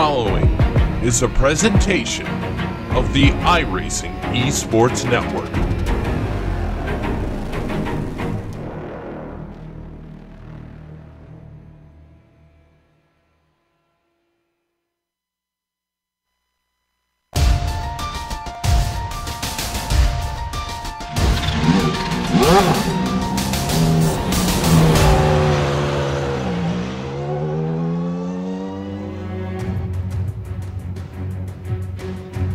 following is a presentation of the iRacing Esports Network.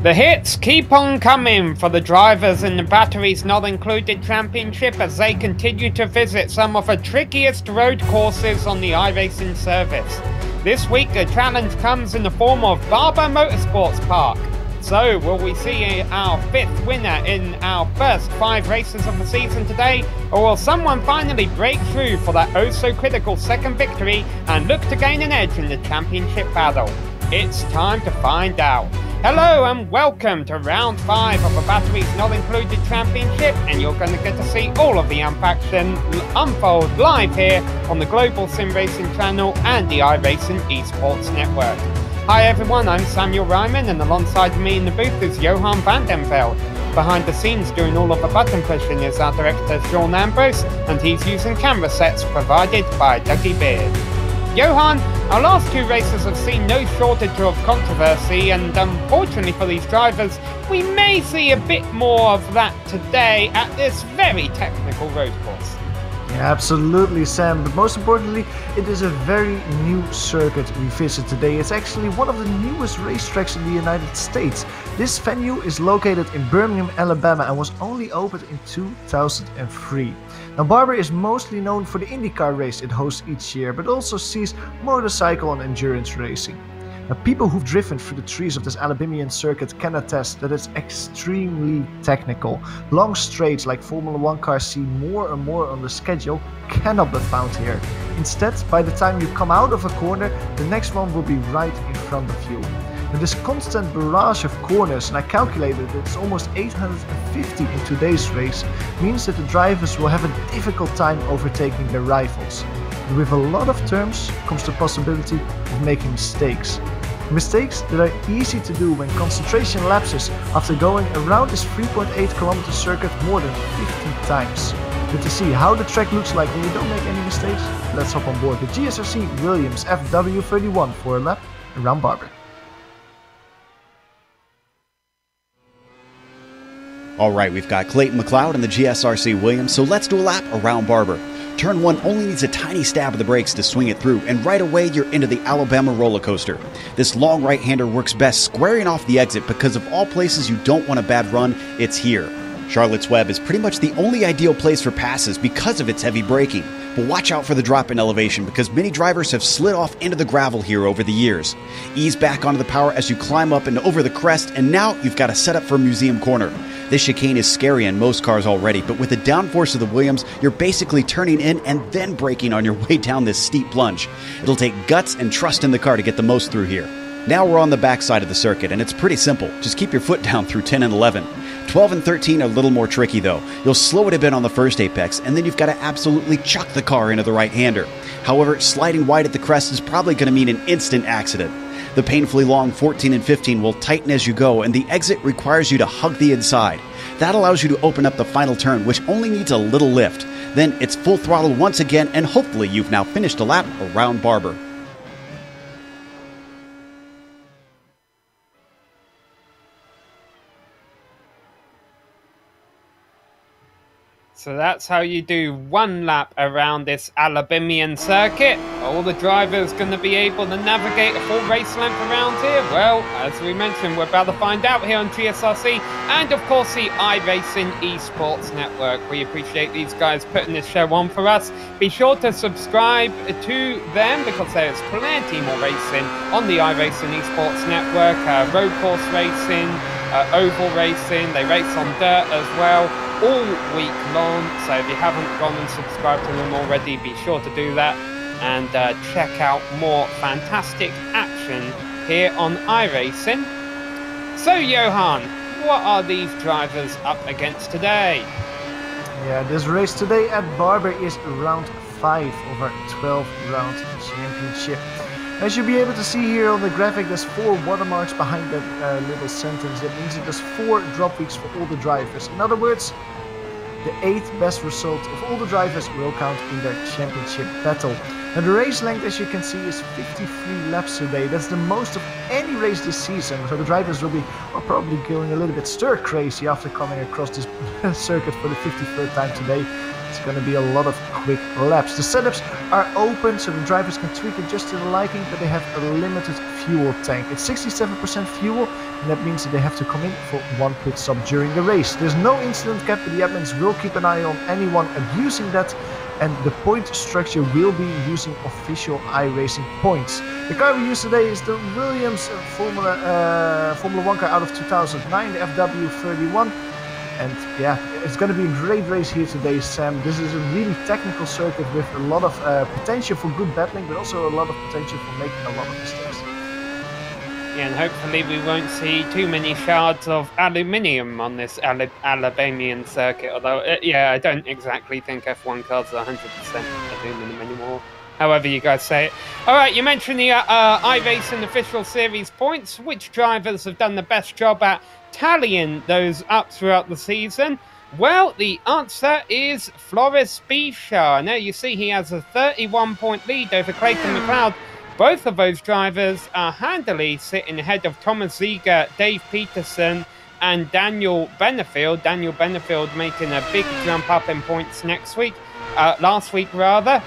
The hits keep on coming for the drivers in the Batteries Not Included Championship as they continue to visit some of the trickiest road courses on the iRacing service. This week the challenge comes in the form of Barber Motorsports Park. So will we see our fifth winner in our first 5 races of the season today, or will someone finally break through for that oh so critical second victory and look to gain an edge in the championship battle? It's time to find out. Hello and welcome to round 5 of the Batteries Not Included Championship, and you're going to get to see all of the action unfold live here on the Global Sim Racing channel and the iRacing Esports Network. Hi everyone, I'm Samuel Ryman, and alongside me in the booth is Johan van den Veld. Behind the scenes doing all of the button pushing is our director Sean Ambrose, and he's using camera sets provided by Dougie Beard. Johan, our last 2 races have seen no shortage of controversy, and unfortunately for these drivers, we may see a bit more of that today at this very technical road course. Yeah, absolutely, Sam, but most importantly, it is a very new circuit we visit today. It's actually one of the newest racetracks in the United States. This venue is located in Birmingham, Alabama, and was only opened in 2003. Now, Barber is mostly known for the IndyCar race it hosts each year, but also sees motorcycle and endurance racing. Now, people who've driven through the trees of this Alabamian circuit can attest that it's extremely technical. Long straights like Formula 1 cars see more and more on the schedule cannot be found here. Instead, by the time you come out of a corner, the next one will be right in front of you. Now, this constant barrage of corners, and I calculated that it's almost 850 in today's race, means that the drivers will have a difficult time overtaking their rivals. And with a lot of turns comes the possibility of making mistakes. Mistakes that are easy to do when concentration lapses after going around this 3.8 kilometer circuit more than 50 times. But to see how the track looks like when you don't make any mistakes, let's hop on board the GSRC Williams FW31 for a lap around Barber. Alright, we've got Clayton McLeod in the GSRC Williams, so let's do a lap around Barber. Turn 1 only needs a tiny stab of the brakes to swing it through, and right away you're into the Alabama roller coaster. This long right-hander works best squaring off the exit because of all places you don't want a bad run, it's here. Charlotte's Web is pretty much the only ideal place for passes because of its heavy braking. But watch out for the drop in elevation because many drivers have slid off into the gravel here over the years. Ease back onto the power as you climb up and over the crest, and now you've got a setup for Museum Corner. This chicane is scary in most cars already, but with the downforce of the Williams, you're basically turning in and then braking on your way down this steep plunge. It'll take guts and trust in the car to get the most through here. Now we're on the backside of the circuit, and it's pretty simple. Just keep your foot down through 10 and 11. 12 and 13 are a little more tricky though. You'll slow it a bit on the first apex, and then you've got to absolutely chuck the car into the right-hander. However, sliding wide at the crest is probably going to mean an instant accident. The painfully long 14 and 15 will tighten as you go, and the exit requires you to hug the inside. That allows you to open up the final turn, which only needs a little lift. Then it's full throttle once again, and hopefully you've now finished a lap around Barber. So that's how you do 1 lap around this Alabamian circuit. Are all the drivers going to be able to navigate a full race length around here? Well, as we mentioned, we're about to find out here on GSRC and of course the iRacing Esports Network. We appreciate these guys putting this show on for us. Be sure to subscribe to them because there's plenty more racing on the iRacing Esports Network. Road course racing, oval racing, they race on dirt as well, all week long. So if you haven't gone and subscribed to them already, be sure to do that and check out more fantastic action here on iRacing. So Johan, what are these drivers up against today? Yeah, this race today at Barber is round 5 of our 12 round championship. As you'll be able to see here on the graphic, there's 4 watermarks behind that little sentence. That means that there's 4 drop weeks for all the drivers. In other words, the 8th best result of all the drivers will count in their championship battle. And the race length, as you can see, is 53 laps today. That's the most of any race this season. So the drivers will be probably going a little bit stir crazy after coming across this circuit for the 53rd time today. It's going to be a lot of quick laps. The setups are open, so the drivers can tweak it just to their liking, but they have a limited fuel tank. It's 67% fuel, and that means that they have to come in for 1 pit stop during the race. There's no incident cap, but the admins will keep an eye on anyone abusing that, and the point structure will be using official iRacing points. The car we use today is the Williams Formula 1 car out of 2009, the FW31. And yeah, it's going to be a great race here today, Sam. This is a really technical circuit with a lot of potential for good battling, but also a lot of potential for making a lot of mistakes. Yeah, and hopefully we won't see too many shards of aluminium on this Alabamian circuit. Although, yeah, I don't exactly think F1 cars are 100% aluminum anymore. However you guys say it. All right, you mentioned the iRacing official series points. Which drivers have done the best job at tallying those up throughout the season? Well, the answer is Floris Bischoff. Now you see he has a 31-point lead over Clayton McLeod. Both of those drivers are handily sitting ahead of Thomas Ziegler, Dave Peterson, and Daniel Benefield. Daniel Benefield making a big jump up in points last week rather.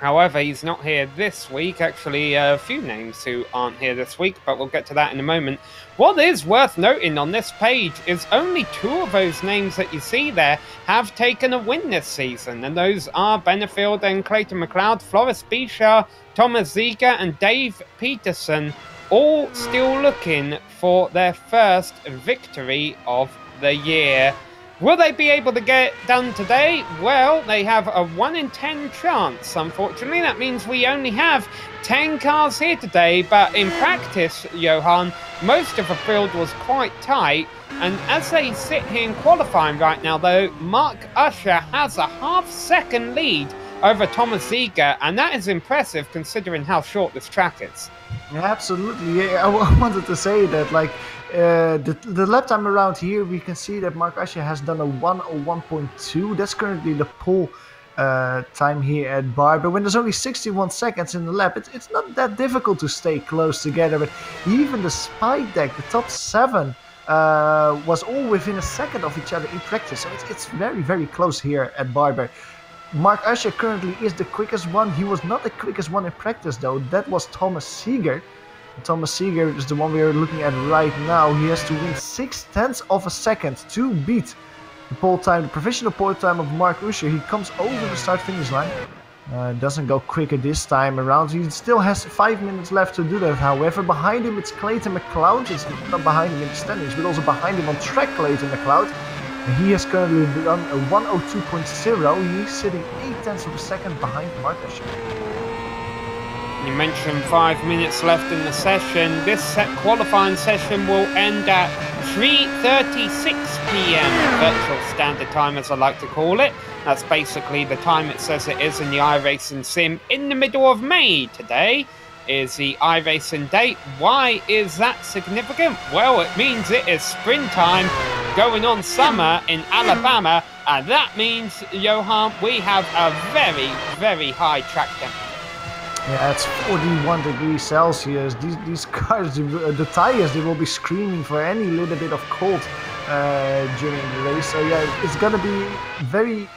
However, he's not here this week. Actually, a few names who aren't here this week, but we'll get to that in a moment. What is worth noting on this page is only 2 of those names that you see there have taken a win this season, and those are Benefield and Clayton McLeod, Floris Bischoff, Thomas Ziegler, and Dave Peterson, all still looking for their first victory of the year. Will they be able to get it done today? Well, they have a 1 in 10 chance, unfortunately. That means we only have 10 cars here today, but in practice, Johan, most of the field was quite tight. And as they sit here in qualifying right now, though, Mark Usher has a half-second lead over Thomas Ziegler, and that is impressive considering how short this track is. Yeah, absolutely. Yeah, I wanted to say that, like, the lap time around here, we can see that Mark Usher has done a 1:01.2. That's currently the pole time here at Barber. When there's only 61 seconds in the lap, it's not that difficult to stay close together. But even the spike deck, the top 7, was all within a second of each other in practice. So it's very, very close here at Barber. Mark Usher currently is the quickest one. He was not the quickest one in practice, though. That was Thomas Ziegler. Thomas Ziegler is the one we are looking at right now. He has to win 0.6 of a second to beat the pole time, the professional pole time of Mark Usher. He comes over the start-finish line. Doesn't go quicker this time around. He still has 5 minutes left to do that. However, behind him it's Clayton McLeod. It's not behind him in the standings, but also behind him on track, Clayton McLeod. He has currently done a 1:02.0. He's sitting 0.8 of a second behind Mark Usher. You mentioned 5 minutes left in the session. This qualifying session will end at 3:36 p.m. virtual standard time, as I like to call it. That's basically the time it says it is in the iRacing sim. In the middle of May today is the iRacing date. Why is that significant? Well, it means it is springtime going on summer in Alabama, and that means, Johan, we have a very, very high track temperature. Yeah, it's 41 degrees Celsius. These cars, the tires, they will be screaming for any little bit of cold during the race. So yeah, it's gonna be very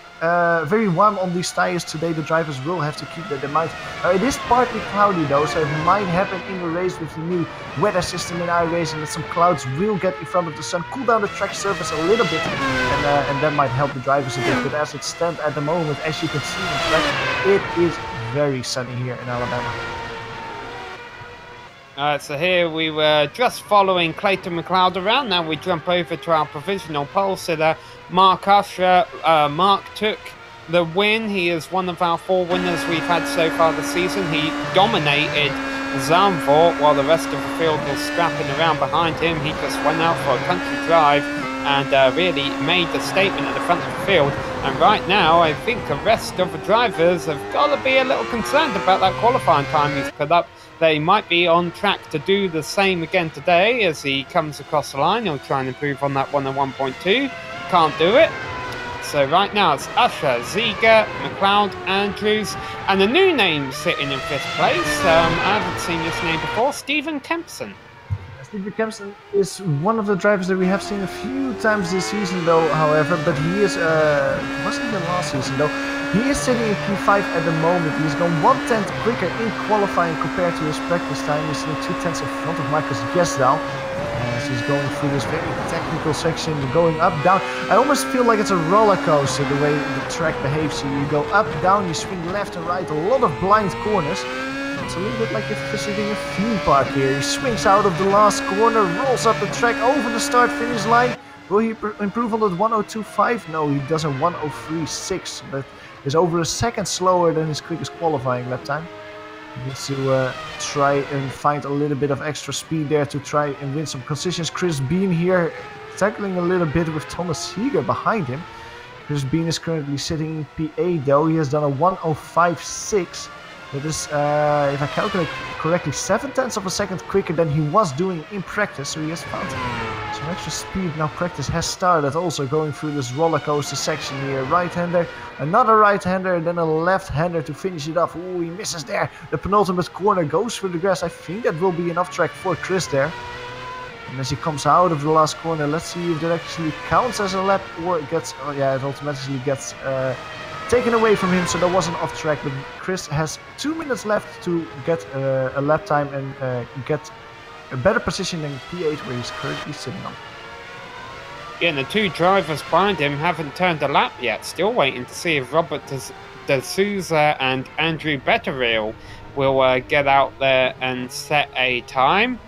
warm on these tires today. The drivers will have to keep that in mind. It is partly cloudy though, so it might happen in the race with the new weather system in iRacing that some clouds will get in front of the sun, cool down the track surface a little bit, and that might help the drivers a bit. But as it stands at the moment, as you can see in the track, it is very sunny here in Alabama. So here we were just following Clayton McLeod around. Now we jump over to our provisional pole sitter, Mark Usher. Mark took the win. He is one of our 4 winners we've had so far this season. He dominated Zandvoort while the rest of the field was scrapping around behind him. He just went out for a country drive and really made the statement at the front of the field. And right now, I think the rest of the drivers have got to be a little concerned about that qualifying time he's put up. they might be on track to do the same again today as he comes across the line. He'll try and improve on that 101.2. Can't do it. So right now it's Usher, Ziegler, McLeod, Andrews, and the new name sitting in 5th place. I haven't seen this name before, Stephen Kempson. Stephen Kempson is one of the drivers that we have seen a few times this season though, however, but he is, wasn't even last season though, he is sitting in P5 at the moment. He's gone 1/10 quicker in qualifying compared to his practice time. He's sitting 2/10 in front of Marcus Gesdal. As he's going through this very technical section, going up, down. I almost feel like it's a roller coaster the way the track behaves. You go up, down, you swing left and right, a lot of blind corners. It's a little bit like if you're visiting a theme park here. He swings out of the last corner, rolls up the track over the start-finish line. Will he improve on that 102.5? No, he does a 103.6, but is over a second slower than his quickest qualifying lap time. He needs to try and find a little bit of extra speed there to try and win some positions. Chris Bean here tackling a little bit with Thomas Seeger behind him. Chris Bean is currently sitting in P8 though. He has done a 105.6. That is, if I calculate correctly, 7/10 of a second quicker than he was doing in practice. So he has found some extra speed. Now practice has started, also going through this roller coaster section here. Right-hander, another right-hander, and then a left-hander to finish it off. Ooh, he misses there. The penultimate corner goes through the grass. I think that will be enough track for Chris there. And as he comes out of the last corner, let's see if that actually counts as a lap or it gets, oh yeah, it automatically gets taken away from him, so that wasn't off track. But Chris has 2 minutes left to get a lap time and get a better position than P8 where he's currently sitting on. Yeah, and the two drivers behind him haven't turned a lap yet. Still waiting to see if Robert De Souza and Andrew Betteril will get out there and set a time.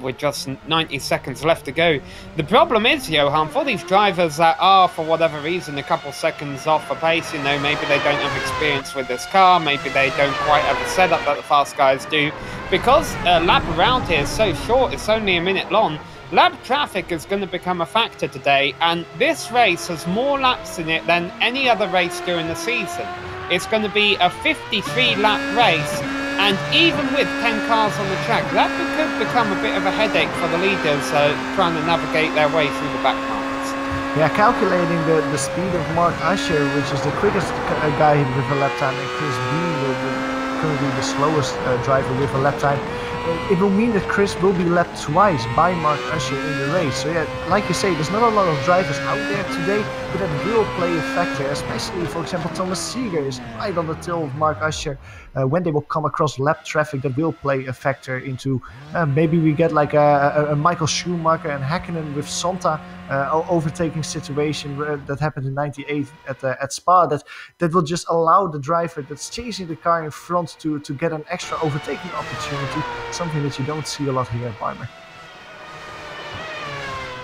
With just 90 seconds left to go. The problem is, Johan, for these drivers that are, for whatever reason, a couple seconds off a pace, you know, maybe they don't have experience with this car, maybe they don't quite have a setup that the fast guys do. Because a lap around here is so short, it's only a minute long, lap traffic is going to become a factor today, and this race has more laps in it than any other race during the season. It's going to be a 53-lap race, and even with 10 cars on the track, that could become a bit of a headache for the leaders trying to navigate their way through the back marks. Yeah, calculating the speed of Mark Usher, which is the quickest guy with a lap time, and Chris Bean, currently the slowest driver with a lap time, it will mean that Chris will be lapped twice by Mark Usher in the race. So yeah, like you say, there's not a lot of drivers out there today, but that will play a factor, especially, for example, Thomas Seeger is right on the tail of Mark Usher. When they will come across lap traffic, that will play a factor into maybe we get like a Michael Schumacher and Häkkinen with Sonta overtaking situation that happened in '98 at Spa. That will just allow the driver that's chasing the car in front to get an extra overtaking opportunity, something that you don't see a lot here at Barber.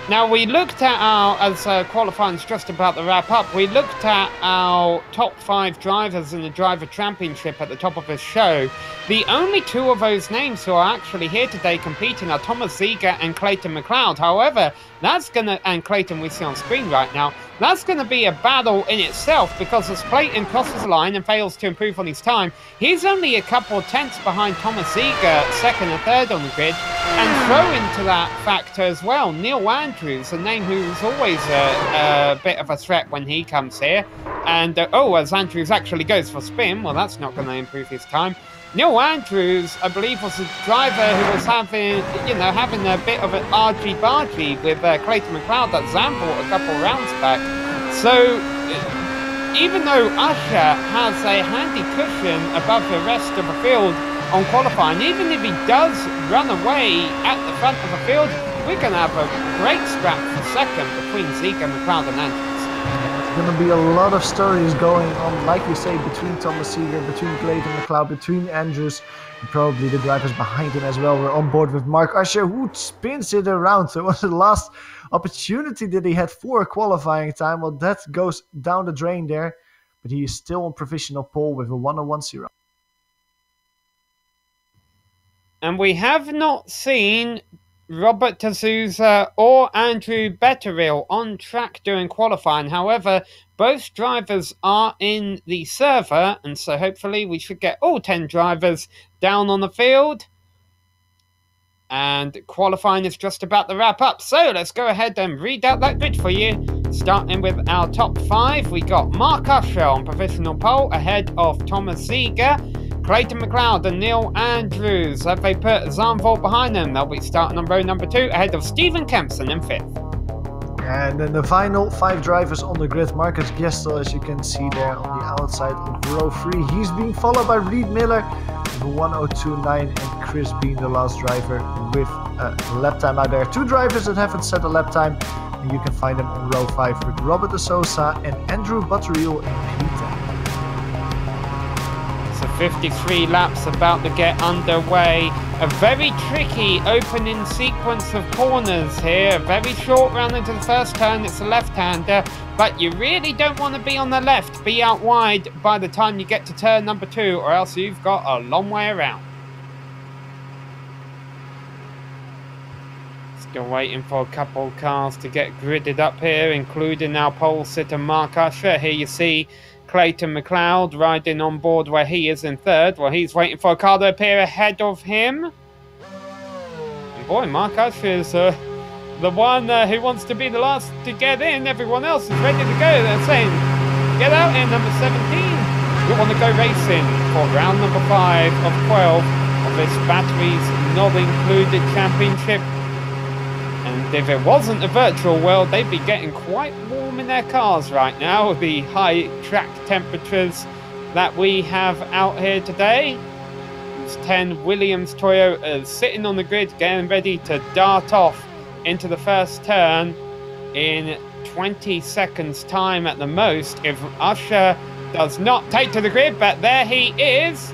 Now, we looked at our, as qualifying's just about to wrap up, we looked at our top 5 drivers in the Driver Championship at the top of this show. The only 2 of those names who are actually here today competing are Thomas Ziegler and Clayton McLeod. However, that's going to, and Clayton we see on screen right now, that's going to be a battle in itself, because as Clayton crosses the line and fails to improve on his time, he's only a couple tenths behind Thomas Ziegler, 2nd and 3rd on the grid. And throw into that factor as well, Neil Andrews, a name who's always a bit of a threat when he comes here. And, as Andrews actually goes for spin, well, that's not going to improve his time. Neil Andrews, I believe, was a driver who was having a bit of an argy-bargy with Clayton McLeod at Zandvoort a couple rounds back. So, even though Usher has a handy cushion above the rest of the field on qualifying, even if he does run away at the front of the field, we're going to have a great scrap for second between Ziegler, McLeod and Andrews. There's going to be a lot of stories going on, like you say, between Thomas Seeger, between Clayton McLeod, between Andrews, and probably the drivers behind him as well. We're on board with Mark Usher, who spins it around. So it was the last opportunity that he had for a qualifying time. Well, that goes down the drain there, but he is still on provisional pole with a 1:01.0. And we have not seen Robert de Souza or Andrew Betteril on track during qualifying. However, both drivers are in the server, and so hopefully we should get all 10 drivers down on the field. And qualifying is just about to wrap up, so let's go ahead and read out that grid for you. Starting with our top 5, we got Mark Usher on provisional pole ahead of Thomas Ziegler, Clayton McLeod and Neil Andrews. Have they put Zandvoort behind them? They'll be starting on row number 2 ahead of Stephen Kempson in 5th. And then the final 5 drivers on the grid. Marcus Gestel, as you can see there on the outside of row 3. He's being followed by Reed Miller with 1:02.9 and Chris Bean, the last driver, with a lap time. Now there are 2 drivers that haven't set a lap time, and you can find them on row 5 with Robert de Souza and Andrew Butterill in P10. So 53 laps about to get underway. A very tricky opening sequence of corners here. A very short run into the first turn. It's a left-hander, but you really don't want to be on the left. Be out wide by the time you get to turn number 2, or else you've got a long way around. Still waiting for a couple of cars to get gridded up here, including our pole sitter Mark Usher. Here you see Clayton McLeod riding on board where he is in 3rd. Well, he's waiting for a car to appear ahead of him. And boy, Mark Usher is the one who wants to be the last to get in. Everyone else is ready to go. They're saying, get out in number 17. We want to go racing for round number 5 of 12 of this Batteries Not Included Championship. And if it wasn't a virtual world, they'd be getting quite warm in their cars right now with the high track temperatures that we have out here today. There's 10 Williams Toyotas sitting on the grid, getting ready to dart off into the first turn in 20 seconds time at the most if Usher does not take to the grid, but there he is.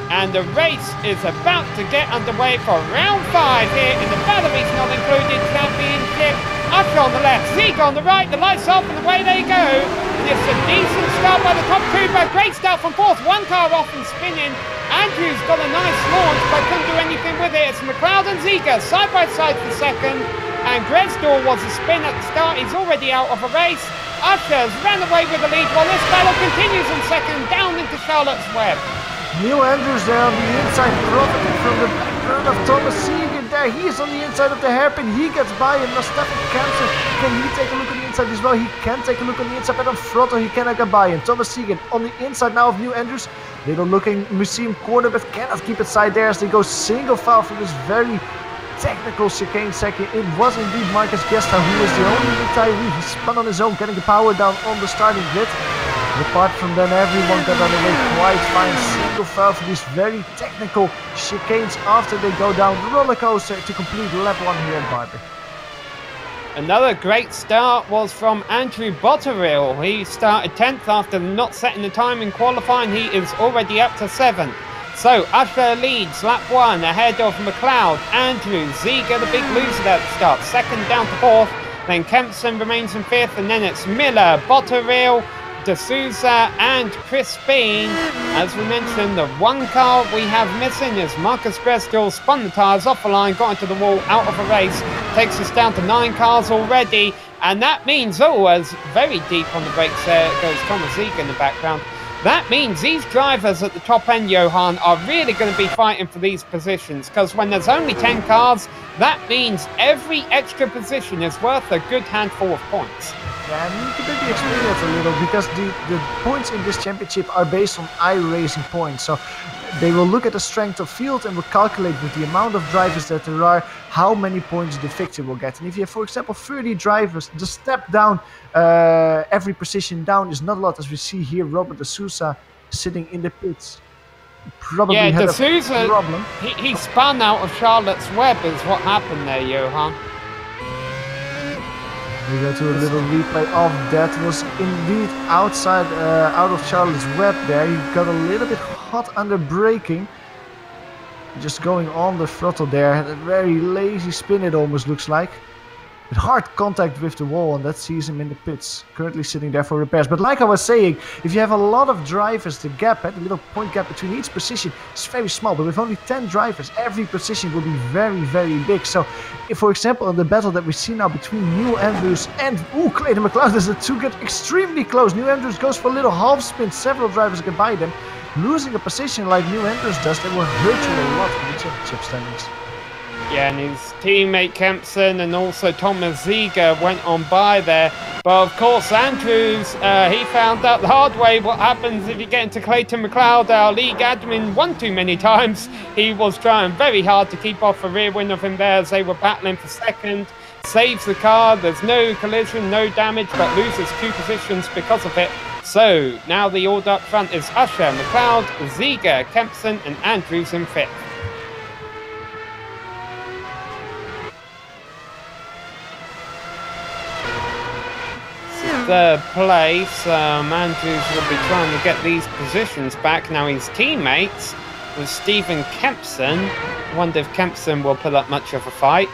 And the race is about to get underway for round 5 here in the Batteries Not Included Championship. Usher on the left, Ziegler on the right, the lights off and away they go. And it's a decent start by the top 2, but great start from 4th. 1 car off and spinning. Andrews got a nice launch, but couldn't do anything with it. It's McLeod and Ziegler side by side for 2nd. And Gresdor was a spin at the start. He's already out of a race. Usher's ran away with the lead while this battle continues in 2nd down into Charlotte's Web. Neil Andrews there on the inside, profiting from the background of Thomas Ziegler there. He is on the inside of the hairpin. He gets by him. Now Stefan Kempson, can he take a look on the inside as well? He can take a look on the inside, but on throttle he cannot get by him. Thomas Ziegler on the inside now of Neil Andrews. Little looking museum corner, but cannot keep it side there as they go single file for this very technical chicane second. It was indeed Marcus Gestel who was the only retiree. He spun on his own, getting the power down on the starting grid. Apart from then, everyone got on the way quite fine. Single file for these very technical chicanes after they go down the roller coaster to complete lap 1 here at Barber. Another great start was from Andrew Botterill. He started 10th after not setting the time in qualifying. He is already up to 7th. So Usher leads lap 1 ahead of McLeod. Andrews, Ziegler the big loser at the start. 2nd down to 4th. Then Kempson remains in 5th. And then it's Miller, Botterill, De Souza and Chris Bean. As we mentioned, the 1 car we have missing is Marcus Gresdor. Spun the tyres off the line, got into the wall, out of a race. Takes us down to 9 cars already. And that means, as very deep on the brakes there goes Thomas Ziegler in the background. That means these drivers at the top end, Johan, are really going to be fighting for these positions. Because when there's only 10 cars, that means every extra position is worth a good handful of points. Yeah, and you can maybe explain that a little, because the points in this championship are based on iRacing points. So they will look at the strength of field and will calculate with the amount of drivers that there are, how many points the victor will get. And if you have, for example, 30 drivers, the step down, every position down is not a lot, as we see here. Robert de Souza sitting in the pits. Probably had De Souza, a problem. He spun out of Charlotte's Web is what happened there, Johan. We go to a little replay of that. Was indeed outside, out of Charlotte's Web there. He got a little bit hot under braking. Just going on the throttle there. Had a very lazy spin, it almost looks like. with hard contact with the wall, and that sees him in the pits, currently sitting there for repairs. But like I was saying, if you have a lot of drivers, the gap, the little point gap between each position is very small. But with only 10 drivers, every position will be very, very big. So, if, for example, in the battle that we see now between Neil Andrews and Clayton McLeod, the two get extremely close. Neil Andrews goes for a little half spin. Several drivers get by them. Losing a position like Neil Andrews does, they will hurt you a lot in the championship standings. Yeah, and his teammate Kempson and also Thomas Ziegler went on by there. But of course, Andrews, he found out the hard way what happens if you get into Clayton McLeod, our league admin, one too many times. He was trying very hard to keep off a rear wing of him there as they were battling for second. Saves the car, there's no collision, no damage, but loses 2 positions because of it. So, now the order up front is Usher, McLeod, Ziegler, Kempson and Andrews in 5th. Third place, Andrews will be trying to get these positions back. Now his teammates with Stephen Kempson. I wonder if Kempson will put up much of a fight.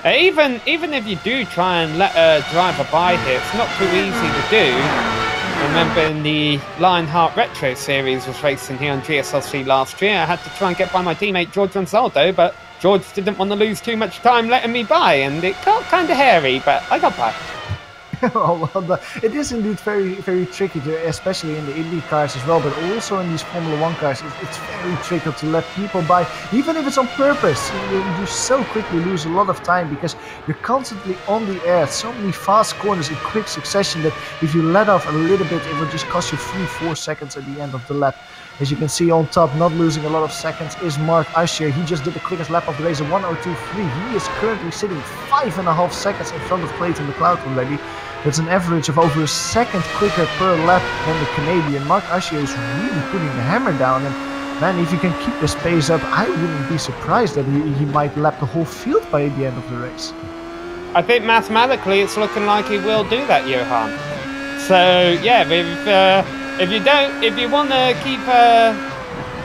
Even if you do try and let a driver by here, it's not too easy to do. I remember in the Lionheart Retro Series was racing here on GSLC last year. I had to try and get by my teammate George Gonzaldo, but George didn't want to lose too much time letting me by, and it got kind of hairy, but I got by. Oh, well, it is indeed very, very tricky, especially in the Indy cars as well, but also in these Formula 1 cars, it's very tricky to let people by, even if it's on purpose. You so quickly lose a lot of time because you're constantly on the air. So many fast corners in quick succession that if you let off a little bit, it will just cost you 3-4 seconds at the end of the lap. As you can see on top, not losing a lot of seconds, is Mark Usher. He just did the quickest lap of the race, 1:02.3. He is currently sitting 5.5 seconds in front of Clayton McLeod already. That's an average of over a second quicker per lap than the Canadian. Mark Usher is really putting the hammer down, and man, if you can keep this pace up, I wouldn't be surprised that he might lap the whole field by the end of the race. I think mathematically it's looking like he will do that, Johan. So yeah, if you want to keep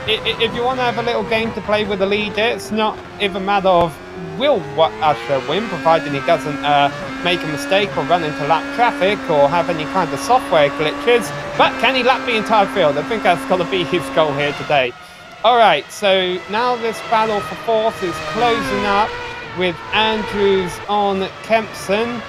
if you want to have a little game to play with the leader, it's not even a matter of will Usher win, provided he doesn't make a mistake or run into lap traffic or have any kind of software glitches, but can he lap the entire field? I think that's got to be his goal here today. Alright, so now this battle for 4th is closing up with Andrews on Kempson.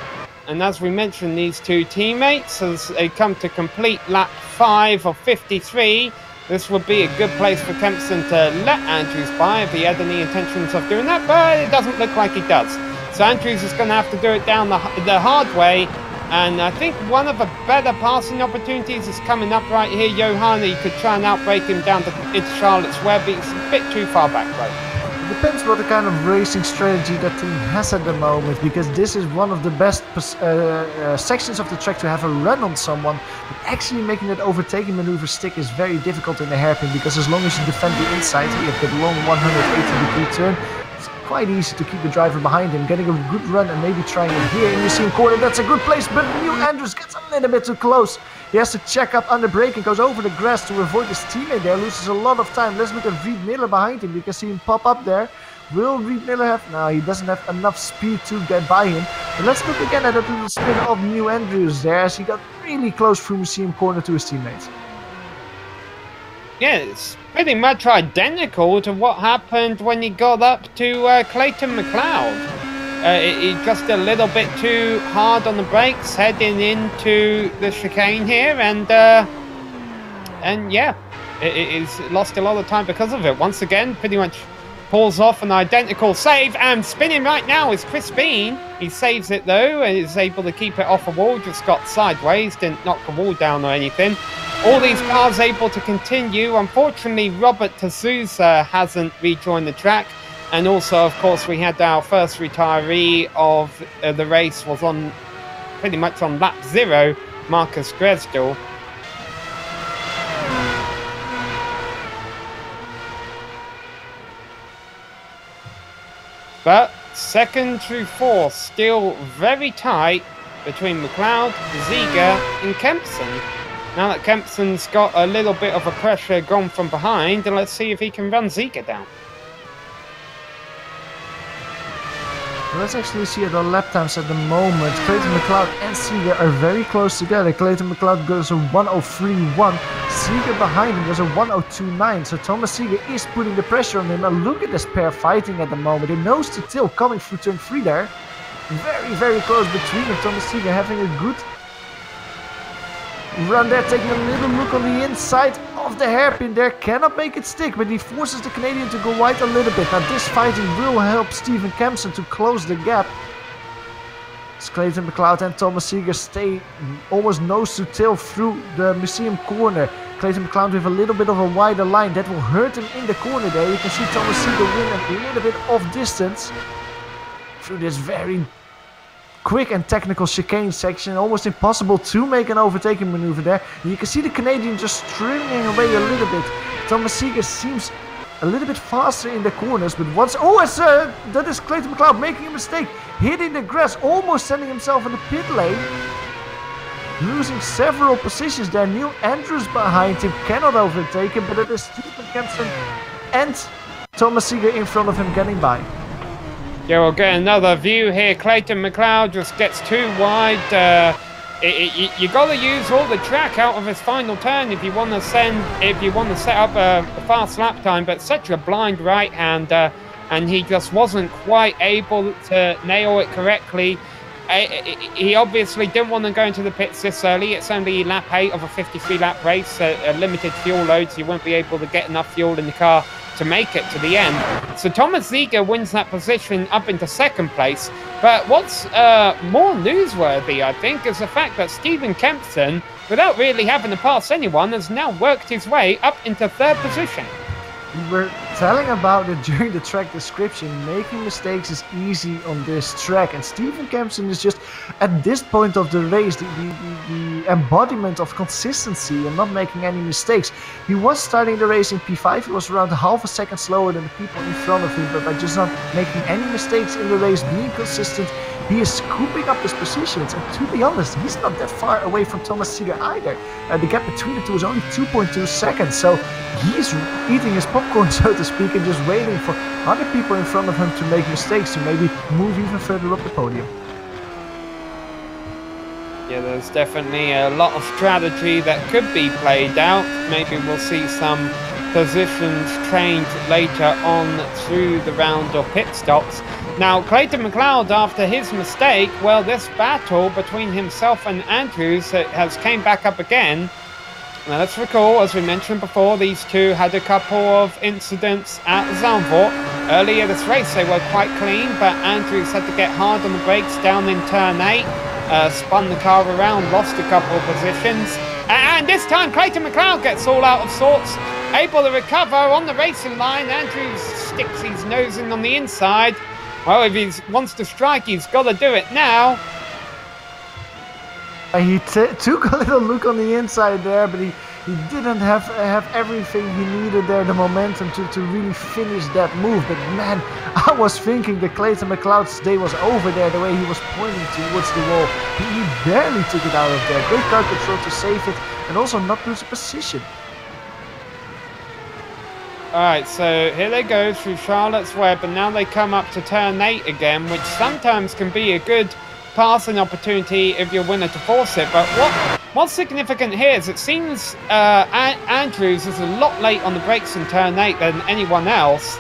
And as we mentioned, these two teammates, as they come to complete lap 5 of 53, this would be a good place for Kempson to let Andrews by if he had any intentions of doing that, but it doesn't look like he does. So Andrews is going to have to do it down the hard way, and I think one of the better passing opportunities is coming up right here. Johan, he could try and outbrake him down to into Charlotte's Web, but he's a bit too far back, right? It depends what the kind of racing strategy that team has at the moment, because this is one of the best sections of the track to have a run on someone. But actually making that overtaking maneuver stick is very difficult in the hairpin, because as long as you defend the inside, you have that long 180-degree turn. It's quite easy to keep the driver behind him, getting a good run and maybe trying it here in the seam corner. That's a good place, but Neil Andrews gets a little bit too close. He has to check up under brake and goes over the grass to avoid his teammate there. Loses a lot of time. Let's look at Reed Miller behind him. You can see him pop up there. Will Reed Miller have... No, he doesn't have enough speed to get by him. But let's look again at that little spin of Neil Andrews there, as he got really close through the seam corner to his teammates. Yeah, it's pretty much identical to what happened when he got up to Clayton McLeod. He just a little bit too hard on the brakes heading into the chicane here, and yeah, he's lost a lot of time because of it. Once again, pretty much pulls off an identical save, and spinning right now is Chris Bean. He saves it though, and is able to keep it off a wall, just got sideways, didn't knock the wall down or anything. All these cars able to continue. Unfortunately, Robert D'Souza hasn't rejoined the track. And also, of course, we had our first retiree of the race was on pretty much on lap 0, Marcus Gresdal. But 2nd through 4th still very tight between McLeod, Ziegler and Kempson. Now that Kempson's got a little bit of a pressure gone from behind, and let's see if he can run Ziegler down. Let's actually see the lap times at the moment. Clayton McLeod and Seeger are very close together. Clayton McLeod goes a 1:03.1. Seeger behind him goes a 1:02.9. So Thomas Seeger is putting the pressure on him. And look at this pair fighting at the moment. A nose to tail coming through turn 3 there. Very, very close between them. Thomas Seeger having a good run there, taking a little look on the inside of the hairpin there. Cannot make it stick, but he forces the Canadian to go wide a little bit. Now this fighting will help Stephen Kempson to close the gap. As Clayton McLeod and Thomas Seeger stay almost nose to tail through the museum corner. Clayton McLeod with a little bit of a wider line. That will hurt him in the corner there. You can see Thomas Seeger win a little bit of distance through this very quick and technical chicane section. Almost impossible to make an overtaking maneuver there. You can see the Canadian just stringing away a little bit. Thomas Seeger seems a little bit faster in the corners, but once... that is Clayton McLeod making a mistake. Hitting the grass, almost sending himself in the pit lane. Losing several positions there. Neil Andrews behind him, cannot overtake him, but it is Stephen Kempson and Thomas Seeger in front of him getting by. Yeah, we'll get another view here. Clayton McLeod just gets too wide. You got to use all the track out of his final turn if you want to set up a fast lap time. But such a blind right-hander, and he just wasn't quite able to nail it correctly. He obviously didn't want to go into the pits this early. It's only lap 8 of a 53-lap race, a limited fuel load, so you won't be able to get enough fuel in the car to make it to the end. So Thomas Seeger wins that position up into second place. But what's more newsworthy, I think, is the fact that Stephen Kempson, without really having to pass anyone, has now worked his way up into third position. We were telling about it during the track description. Making mistakes is easy on this track, and Stephen Kempson is just at this point of the race the embodiment of consistency and not making any mistakes. He was starting the race in P5. He was around half a second slower than the people in front of him, but by just not making any mistakes in the race, being consistent, he is scooping up his positions. And to be honest, he's not that far away from Thomas Seeger either. The gap between the two is only 2.2 seconds, so he's eating his popcorn, so to speak, and just waiting for other people in front of him to make mistakes to maybe move even further up the podium. Yeah, there's definitely a lot of strategy that could be played out. Maybe we'll see some positions changed later on through the round or pit stops. Now, Clayton McLeod, after his mistake, well, this battle between himself and Andrews has came back up again. Now, let's recall, as we mentioned before, these two had a couple of incidents at Zandvoort. Earlier this race, they were quite clean, but Andrews had to get hard on the brakes down in turn 8, spun the car around, lost a couple of positions. And this time, Clayton McLeod gets all out of sorts, able to recover on the racing line. Andrews sticks his nose in on the inside. Well, if he wants to strike, he's got to do it now. He took a little look on the inside there, but he didn't have everything he needed there, the momentum to really finish that move. But man, I was thinking that Clayton McLeod's day was over there, the way he was pointing towards the wall. He barely took it out of there. Great car control to save it and also not lose a position. Alright, so here they go through Charlotte's Web, and now they come up to turn 8 again, which sometimes can be a good passing opportunity if you're willing to force it. But what's significant here is it seems Andrews is a lot late on the brakes in turn 8 than anyone else.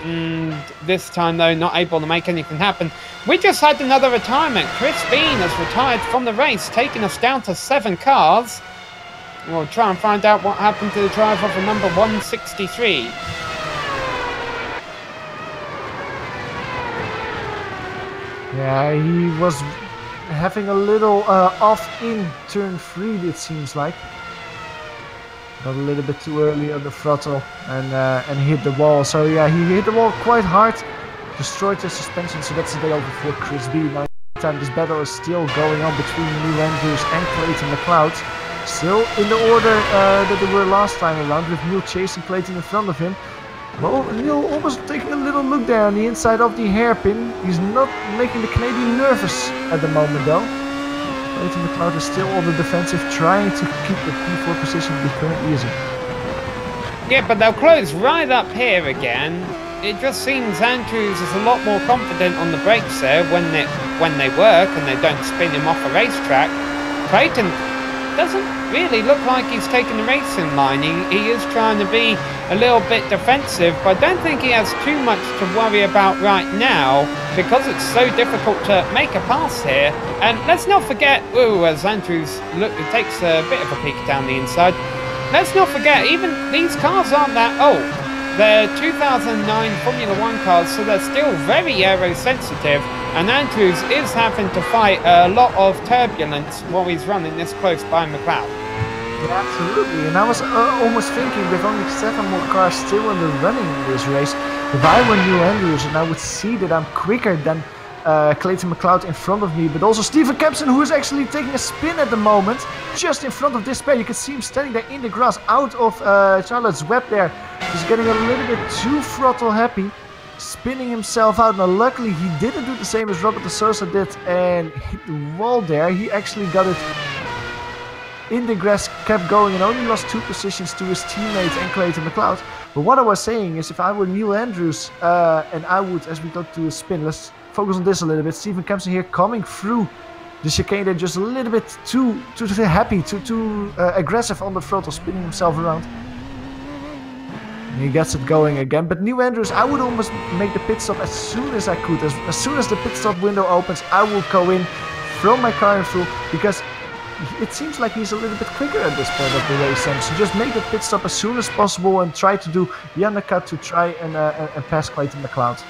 And this time, though, not able to make anything happen. We just had another retirement. Chris Bean has retired from the race, taking us down to 7 cars. We'll try and find out what happened to the driver for number 163. Yeah, he was having a little off in turn 3, it seems like. Got a little bit too early on the throttle and hit the wall. So yeah, he hit the wall quite hard, destroyed the suspension. So that's the day over for Chris B. Now, this battle is still going on between Neil Andrews and Clayton McLeod. Still in the order that they were last time around, with Neil chasing Clayton in front of him. Well, Neil almost taking a little look there on the inside of the hairpin. He's not making the Canadian nervous at the moment though. Clayton McLeod is still on the defensive, trying to keep the P4 position he currently is in. Yeah, but they'll close right up here again. it just seems Andrews is a lot more confident on the brakes there when they work and they don't spin him off a racetrack. Clayton doesn't really look like he's taking the racing line. He is trying to be a little bit defensive, but I don't think he has too much to worry about right now because it's so difficult to make a pass here. And let's not forget, as Andrews takes a bit of a peek down the inside, let's not forget, even these cars aren't that old. They're 2009 Formula 1 cars, so they're still very aero-sensitive, and Andrews is having to fight a lot of turbulence while he's running this close by McLeod. Yeah, absolutely, and I was almost thinking, with only 7 more cars still in the running in this race, if I were Neil Andrews and I would see that I'm quicker than Clayton McLeod in front of me, but also Stephen Kempson, who is actually taking a spin at the moment, just in front of this pair. You can see him standing there in the grass, out of Charlotte's Web there. He's getting a little bit too throttle happy, spinning himself out. Now luckily he didn't do the same as Robert de Sosa did and hit the wall there. He actually got it in the grass, kept going, and only lost 2 positions to his teammate and Clayton McLeod. But what I was saying is, if I were Neil Andrews and I would, as we go to a spin, let's focus on this a little bit. Stephen Kempson here coming through the chicane. They're just a little bit too happy, too aggressive on the throttle, spinning himself around. And he gets it going again. But Neil Andrews, I would almost make the pit stop as soon as I could. As soon as the pit stop window opens, I will go in, throw my car in full, because it seems like he's a little bit quicker at this point of the race. And so just make the pit stop as soon as possible and try to do the undercut to try and pass Clayton McLeod.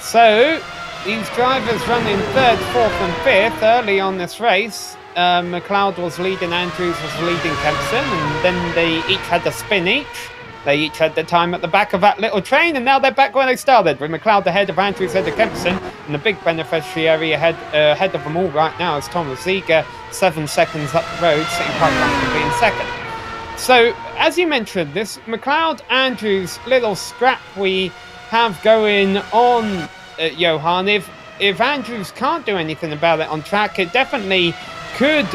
So, these drivers running 3rd, 4th and 5th early on this race. McLeod was leading, Andrews was leading Kempson, and then they each had a spin each. They each had the time at the back of that little train, and now they're back where they started, with McLeod ahead of Andrews, ahead of Kempson, and the big beneficiary ahead of them all right now is Thomas Ziegler, 7 seconds up the road, sitting quite comfortably in 2nd. So, as you mentioned, this McLeod-Andrews little scrap we have going on, Johan, if Andrews can't do anything about it on track, it definitely could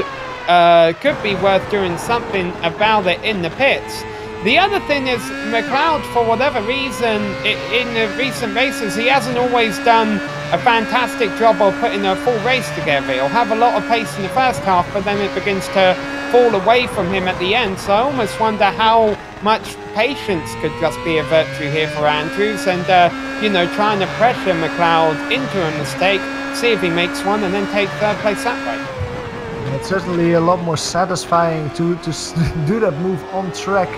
be worth doing something about it in the pits. The other thing is, McLeod, for whatever reason, in the recent races, he hasn't always done a fantastic job of putting a full race together. He'll have a lot of pace in the first half, but then it begins to fall away from him at the end. So I almost wonder how much patience could just be a virtue here for Andrews, and trying to pressure McLeod into a mistake, see if he makes one, and then take 3rd place that way. It's certainly a lot more satisfying to do that move on track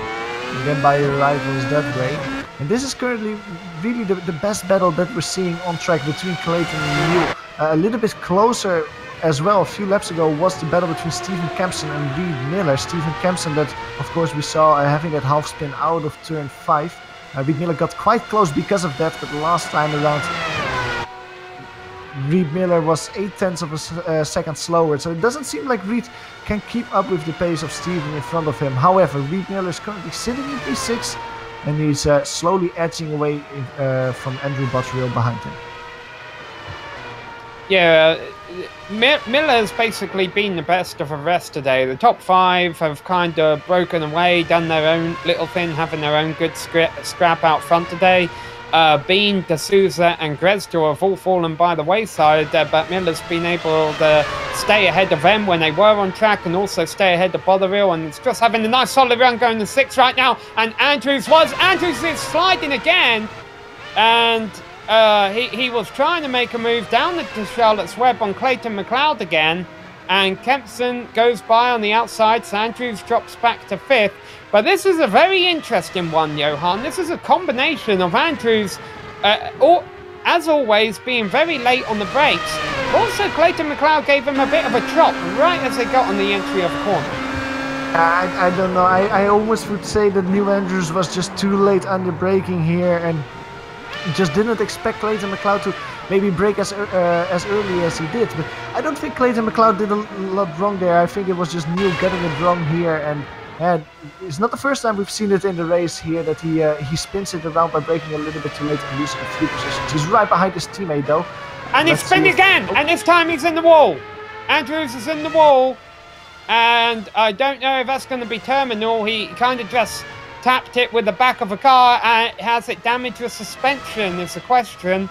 than by your rivals that way. And this is currently really the best battle that we're seeing on track between Clayton and Neil. A little bit closer as well a few laps ago was the battle between Stephen Kempson and Reed Miller. Stephen Kempson, that of course we saw having that half spin out of turn 5. Reed Miller got quite close because of that, but last time around Reed Miller was 0.8 of a second slower, so it doesn't seem like Reed can keep up with the pace of Stephen in front of him. However, Reed Miller is currently sitting in P6, and he's slowly edging away from Andrew Botterill behind him. Yeah, Miller's basically been the best of the rest today. The top 5 have kind of broken away, done their own little thing, having their own good scrap out front today. Bean, D'Souza and Gresdor have all fallen by the wayside, but Miller's been able to stay ahead of them when they were on track, and also stay ahead of Botterill, and it's just having a nice solid run going to 6th right now. And Andrews is sliding again, and he was trying to make a move down to Charlotte's Web on Clayton McLeod again, and Kempson goes by on the outside, so Andrews drops back to 5th. But this is a very interesting one, Johan. This is a combination of Andrews, as always, being very late on the brakes. Also, Clayton McLeod gave him a bit of a chop right as they got on the entry of the corner. I don't know. I almost would say that Neil Andrews was just too late under braking here and just didn't expect Clayton McLeod to maybe brake as early as he did. But I don't think Clayton McLeod did a lot wrong there. I think it was just Neil getting it wrong here, and it's not the first time we've seen it in the race here that he spins it around by braking a little bit too late and losing a few positions. He's right behind his teammate though. And he's spinning again, and this time he's in the wall. Andrews is in the wall, and I don't know if that's going to be terminal. He kind of just tapped it with the back of a car, and has it damaged the suspension is the question.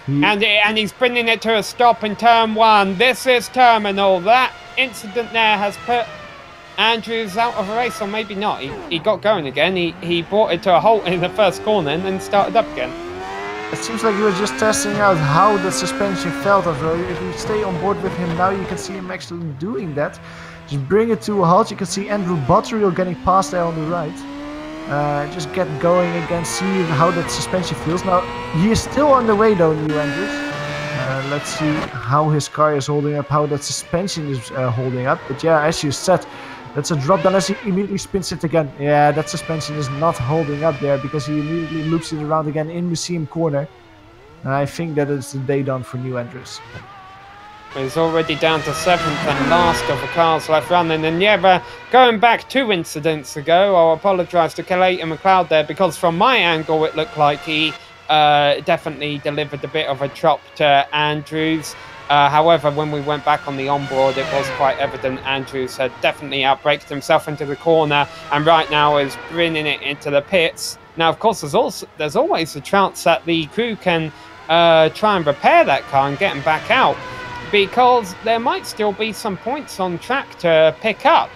And he's bringing it to a stop in turn 1. This is terminal. That incident there has put Andrews out of a race, or maybe not. He got going again. He brought it to a halt in the first corner and then started up again. It seems like he was just testing out how the suspension felt. If you stay on board with him now, you can see him actually doing that. Just bring it to a halt. You can see Andrew Botterill getting past there on the right. Just get going again, see how that suspension feels. Now, he is still on the way though, New Andrews. Let's see how his car is holding up, how that suspension is holding up. But yeah, as you said, that's a drop down as he immediately spins it again. Yeah, that suspension is not holding up there because he immediately loops it around again in Museum Corner. And I think that is the day done for New Andrews. He's already down to 7th and last of the cars left running. And yeah, but going back 2 incidents ago, I'll apologise to Clayton McLeod there, because from my angle it looked like he definitely delivered a bit of a chop to Andrews. However, when we went back on the onboard, it was quite evident Andrews had definitely outbraked himself into the corner, and right now is bringing it into the pits. Now, of course, there's always a chance that the crew can try and repair that car and get him back out, because there might still be some points on track to pick up.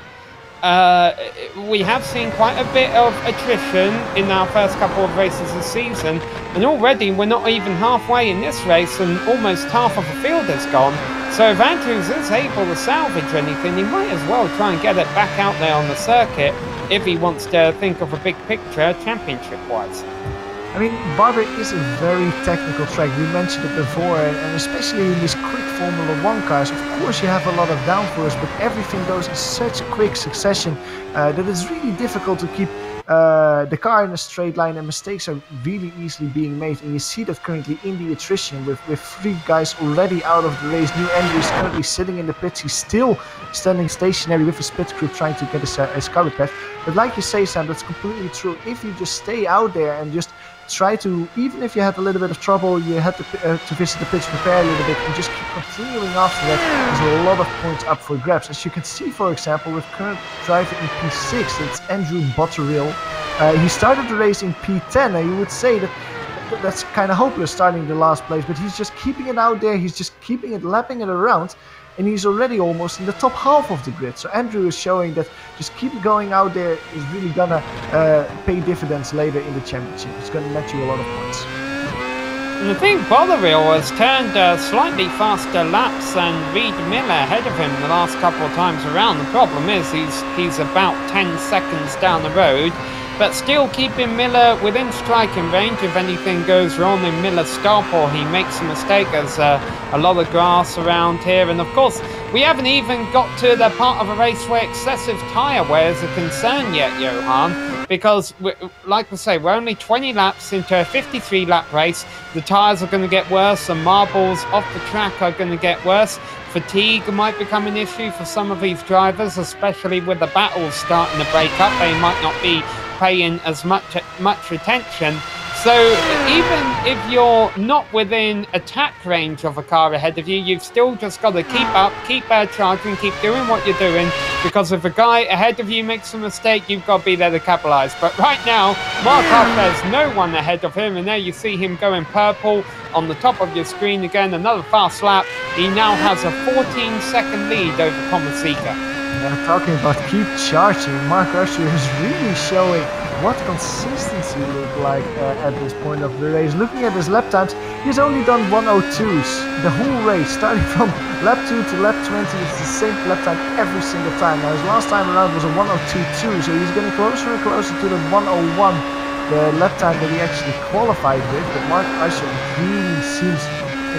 We have seen quite a bit of attrition in our first couple of races this season, and already we're not even halfway in this race and almost half of the field is gone. So if Andrews is able to salvage anything, he might as well try and get it back out there on the circuit if he wants to think of a big picture championship-wise. I mean, Barber is a very technical track. We mentioned it before, and especially in these quick Formula 1 cars, of course you have a lot of downforce, but everything goes in such a quick succession that it's really difficult to keep the car in a straight line, and mistakes are really easily being made. And you see that currently in the attrition with 3 guys already out of the race. New Andrews currently sitting in the pits. He's still standing stationary with his pit crew trying to get his car repaired. But like you say, Sam, that's completely true. If you just stay out there and just try to, even if you had a little bit of trouble, you had to visit the pits, prepare a little bit, and just keep continuing after that, there's a lot of points up for grabs. As you can see, for example, with current driver in P6, it's Andrew Botterill. He started the race in P10, and you would say that's kind of hopeless starting the last place, but he's just keeping it out there, he's just keeping it, lapping it around, and he's already almost in the top half of the grid. So Andrew is showing that just keep going out there is really gonna pay dividends later in the championship. It's gonna net you a lot of points. And I think Botterill has turned slightly faster laps than Reed Miller ahead of him the last couple of times around. The problem is he's about 10 seconds down the road, but still keeping Miller within striking range. If anything goes wrong in Miller's stop or he makes a mistake, there's a lot of grass around here. And of course, we haven't even got to the part of a race where excessive tyre wear is a concern yet, Johan, because like we say, we're only 20 laps into a 53 lap race. The tyres are going to get worse, the marbles off the track are going to get worse. Fatigue might become an issue for some of these drivers, especially with the battles starting to break up. They might not be paying as much attention. So even if you're not within attack range of a car ahead of you, you've still just got to keep up, keep charging, keep doing what you're doing, because if a guy ahead of you makes a mistake, you've got to be there to capitalise. But right now, Mark Huff, there's no one ahead of him, and there you see him going purple on the top of your screen again. Another fast lap. He now has a 14-second lead over Tomasika. Yeah, talking about keep charging, Mark Usher is really showing what consistency looked like at this point of the race. Looking at his lap times, he's only done 102s the whole race, starting from lap 2 to lap 20. It's the same lap time every single time. Now his last time around was a 102.2, so he's getting closer and closer to the 101, the lap time that he actually qualified with. But Mark Usher really seems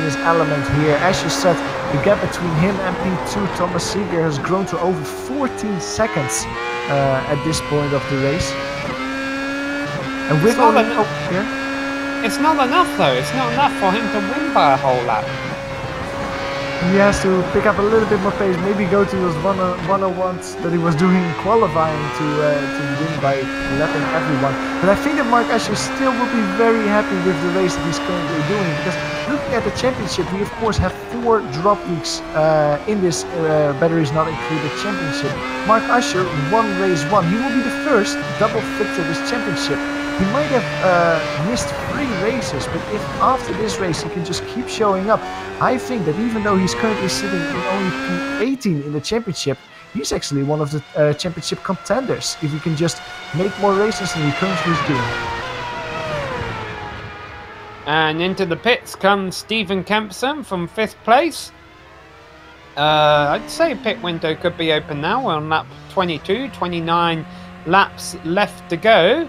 in his element here. As you said, the gap between him and P2 Thomas Seeger has grown to over 14 seconds at this point of the race. And with it's not enough though. It's not enough for him to win by a whole lap. He has to pick up a little bit more pace, maybe go to those 101s that he was doing in qualifying to win by lapping everyone. But I think that Mark Asher still will be very happy with the race that he's currently doing, because looking at the championship, we of course have 4 drop weeks in this batteries not included championship. Mark Asher won race 1. He will be the first double victor this championship. He might have missed 3 races, but if after this race he can just keep showing up, I think that even though he's currently sitting in only P18 in the championship, he's actually one of the championship contenders if he can just make more races than he currently is doing. And into the pits comes Stephen Kempson from 5th place. I'd say pit window could be open now. We're on lap 22, 29 laps left to go.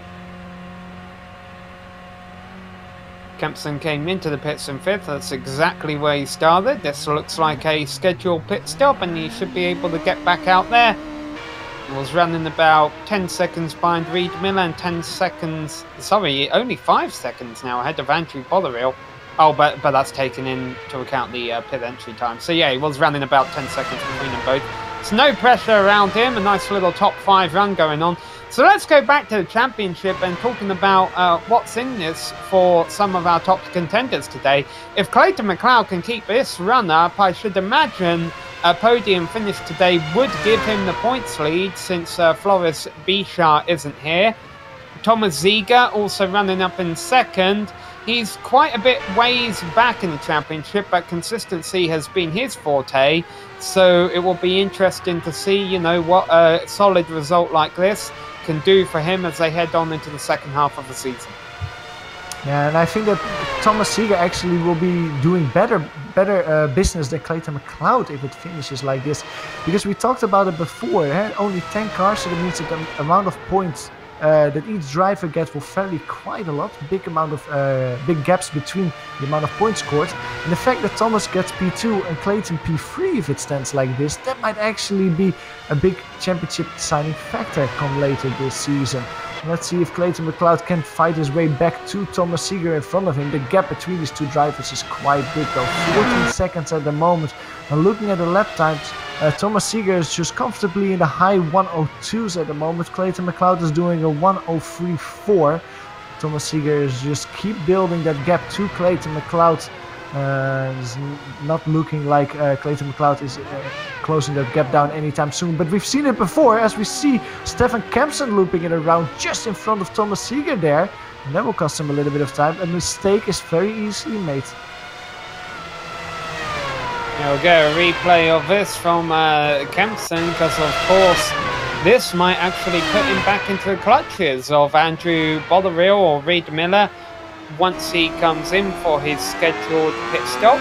Kempson came into the pits in 5th. That's exactly where he started. This looks like a scheduled pit stop, and he should be able to get back out there. He was running about 10 seconds behind Reed Miller and 10 seconds... Sorry, only 5 seconds now ahead of Andrew Botterill. Oh, but that's taken into account the pit entry time. So yeah, he was running about 10 seconds between them both. So no pressure around him. A nice little top 5 run going on. So let's go back to the championship and talking about what's in this for some of our top contenders today. If Clayton McLeod can keep this run up, I should imagine a podium finish today would give him the points lead, since Floris Bichard isn't here. Thomas Ziegler also running up in 2nd. He's quite a bit ways back in the championship, but consistency has been his forte. So it will be interesting to see, you know, what a solid result like this can do for him as they head on into the second half of the season. Yeah, and I think that Thomas Ziegler actually will be doing better business than Clayton McLeod if it finishes like this, because we talked about it before. Only 10 cars, so that means that the amount of points that each driver gets will vary quite a lot. Big gaps between the amount of points scored, and the fact that Thomas gets P2 and Clayton P3 if it stands like this, that might actually be a big championship deciding factor come later this season. Let's see if Clayton McLeod can fight his way back to Thomas Ziegler in front of him. The gap between these two drivers is quite big though, 14 seconds at the moment. And looking at the lap times, Thomas Ziegler is just comfortably in the high 102s at the moment. Clayton McLeod is doing a 103.4. Thomas Ziegler is just keep building that gap to Clayton McLeod. It's not looking like Clayton McLeod is closing that gap down anytime soon, but we've seen it before, as we see Stefan Kempson looping it around just in front of Thomas Ziegler there, and that will cost him a little bit of time. A mistake is very easily made. We'll get a replay of this from Kempson, because of course this might actually put him back into the clutches of Andrew Botterill or Reed Miller once he comes in for his scheduled pit stop.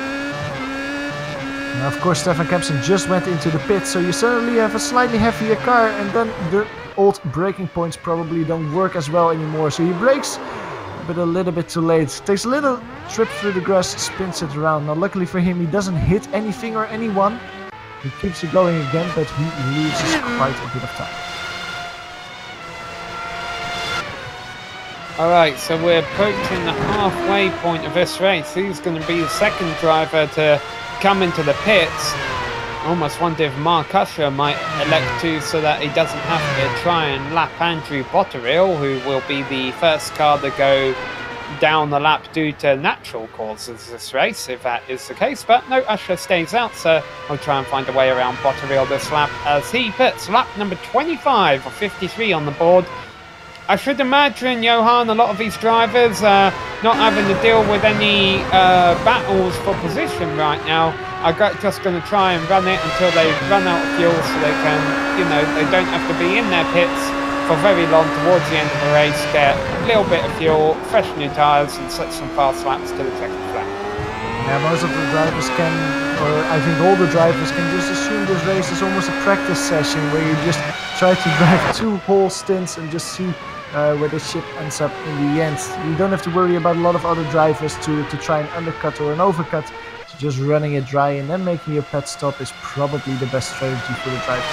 Now, of course, Stefan Kempson just went into the pit, so you suddenly have a slightly heavier car, and then the old braking points probably don't work as well anymore. So he brakes, but a little bit too late. Takes a little trip through the grass, spins it around. Now, luckily for him, he doesn't hit anything or anyone. He keeps it going again, but he loses quite a bit of time. Alright, so we're approaching the halfway point of this race. He's going to be the second driver to come into the pits. Almost wonder if Mark Usher might elect to, so that he doesn't have to try and lap Andrew Botterill, who will be the first car to go down the lap due to natural causes this race, if that is the case. But no, Usher stays out, so I'll try and find a way around Botterill this lap as he pits lap number 25 or 53 on the board. I should imagine, Johan, a lot of these drivers are not having to deal with any battles for position right now. I'm just going to try and run it until they run out of fuel, so they can, you know, they don't have to be in their pits for very long towards the end of the race, get a little bit of fuel, fresh new tyres, and set some fast laps to the checkered flag. Yeah, most of the drivers can, or I think all the drivers can just assume this race is almost a practice session where you just try to drive 2 whole stints and just see where the ship ends up in the end. You don't have to worry about a lot of other drivers to try and undercut or an overcut. So just running it dry and then making your pit stop is probably the best strategy for the driver.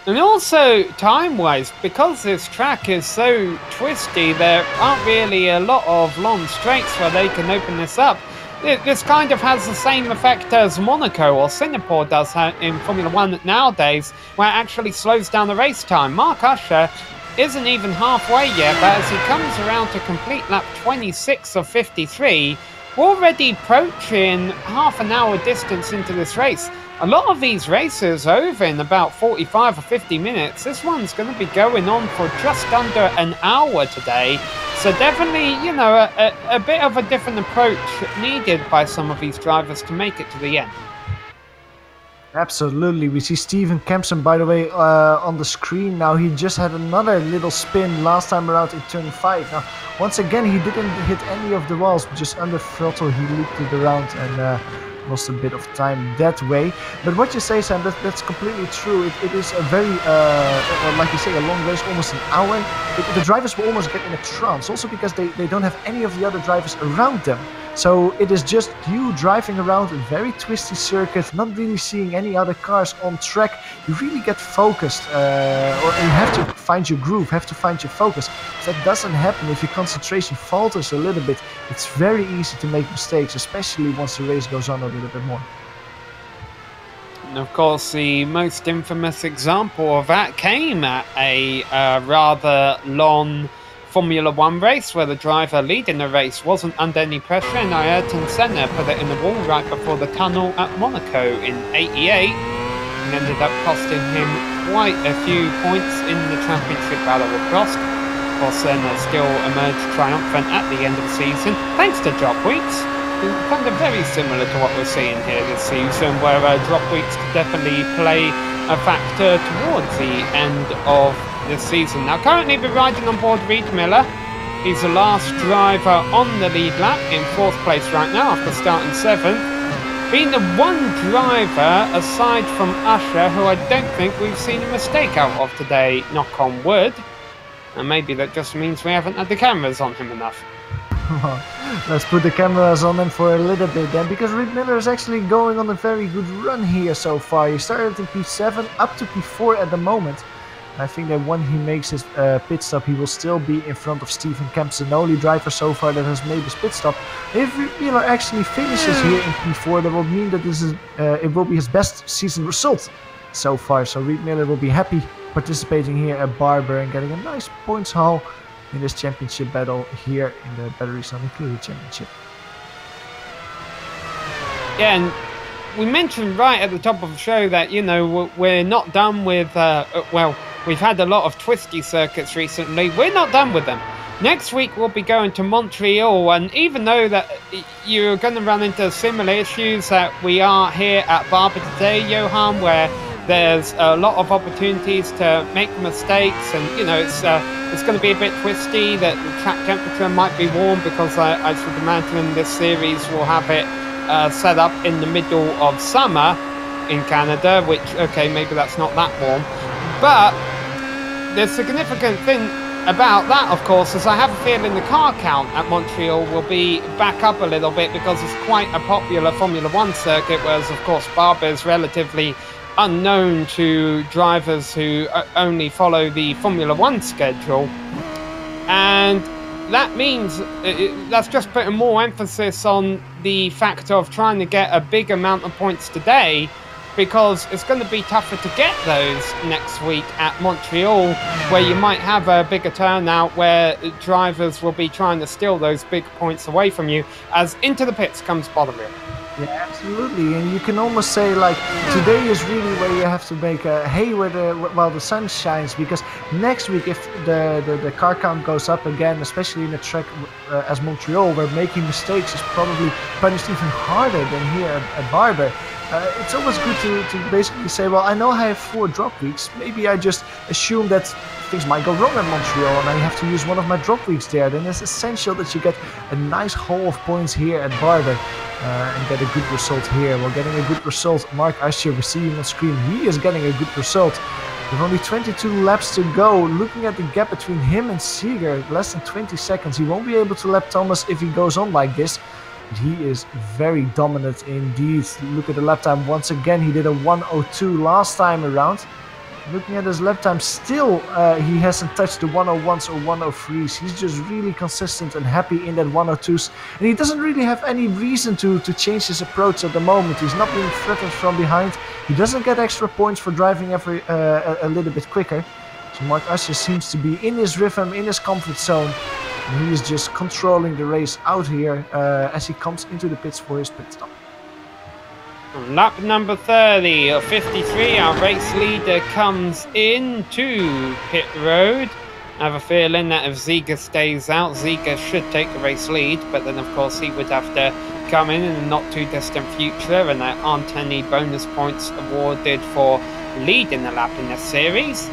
And also, time-wise, because this track is so twisty, there aren't really a lot of long straights where they can open this up. This kind of has the same effect as Monaco or Singapore does in Formula 1 nowadays, where it actually slows down the race time. Mark Usher isn't even halfway yet, but as he comes around to complete lap 26 of 53, we're already approaching half an hour distance into this race. A lot of these races are over in about 45 or 50 minutes. This one's going to be going on for just under an hour today. So definitely, you know, a bit of a different approach needed by some of these drivers to make it to the end. Absolutely. We see Steven Kempson, by the way, on the screen now. He just had another little spin last time around in turn 5. Now, once again, he didn't hit any of the walls, just under throttle. He looped it around and lost a bit of time that way. But what you say, Sam, that's completely true. It is a very, like you say, a long race, almost an hour. The drivers will almost get in a trance, also because they don't have any of the other drivers around them. So it is just you driving around a very twisty circuit, not really seeing any other cars on track. You really get focused, or you have to find your groove, have to find your focus. If that doesn't happen, if your concentration falters a little bit, it's very easy to make mistakes, especially once the race goes on a little bit more. And of course, the most infamous example of that came at a rather long Formula 1 race where the driver leading the race wasn't under any pressure, and Ayrton Senna put it in the wall right before the tunnel at Monaco in '88 and ended up costing him quite a few points in the championship battle with Prost. Of course, Senna still emerged triumphant at the end of the season thanks to drop weeks. Kind of very similar to what we're seeing here this season, where drop weeks could definitely play a factor towards the end of this season. Now, currently we're riding on board Reid Miller. He's the last driver on the lead lap, in 4th place right now after starting 7th. Being the one driver, aside from Usher, who I don't think we've seen a mistake out of today, knock on wood. And maybe that just means we haven't had the cameras on him enough. Let's put the cameras on him for a little bit then, because Reid Miller is actually going on a very good run here so far. He started in P7 up to P4 at the moment. I think that when he makes his pit stop, he will still be in front of Steven Kempson, the only driver so far that has made his pit stop. If Reid Miller actually finishes here in P4, that will mean that this is it will be his best season result so far. So Reid Miller will be happy participating here at Barber and getting a nice points haul in this championship battle here in the Batteries Not Included Championship. Yeah, and we mentioned right at the top of the show that, you know, we're not done with, well, we've had a lot of twisty circuits recently. We're not done with them. Next week we'll be going to Montreal, and even though that you're going to run into similar issues that we are here at Barber today, Johan, where there's a lot of opportunities to make mistakes, and you know it's going to be a bit twisty. That the track temperature might be warm because I should imagine this series will have it set up in the middle of summer in Canada, which okay, maybe that's not that warm, but the significant thing about that, of course, is I have a feeling the car count at Montreal will be back up a little bit because it's quite a popular Formula 1 circuit, whereas of course Barber is relatively unknown to drivers who only follow the Formula 1 schedule. And that means that's just putting more emphasis on the factor of trying to get a big amount of points today, because it's going to be tougher to get those next week at Montreal, where you might have a bigger turnout where drivers will be trying to steal those big points away from you as into the pits comes Bottomfield. Yeah, absolutely, and you can almost say like today is really where you have to make hay while the sun shines, because next week if the car count goes up again, especially in a track as Montreal, where making mistakes is probably punished even harder than here at Barber. It's always good to basically say, well, I know I have 4 drop weeks, maybe I just assume that things might go wrong at Montreal and I have to use one of my drop weeks there. Then it's essential that you get a nice haul of points here at Barber and get a good result here. Well, getting a good result, Mark Usher, we see him on screen, he is getting a good result. With only 22 laps to go, looking at the gap between him and Seeger, less than 20 seconds. He won't be able to lap Thomas if he goes on like this. He is very dominant indeed. Look at the lap time once again. He did a 1:02 last time around. Looking at his lap time, still he hasn't touched the 101s or 103s. He's just really consistent and happy in that 102s. And he doesn't really have any reason to change his approach at the moment. He's not being threatened from behind. He doesn't get extra points for driving a little bit quicker. So Mark Asher seems to be in his rhythm, in his comfort zone. And he is just controlling the race out here as he comes into the pits for his pit stop. Lap number 30 of 53, our race leader comes into pit road. I have a feeling that if Ziga stays out, Ziga should take the race lead, but then of course he would have to come in the not too distant future, and there aren't any bonus points awarded for leading the lap in this series.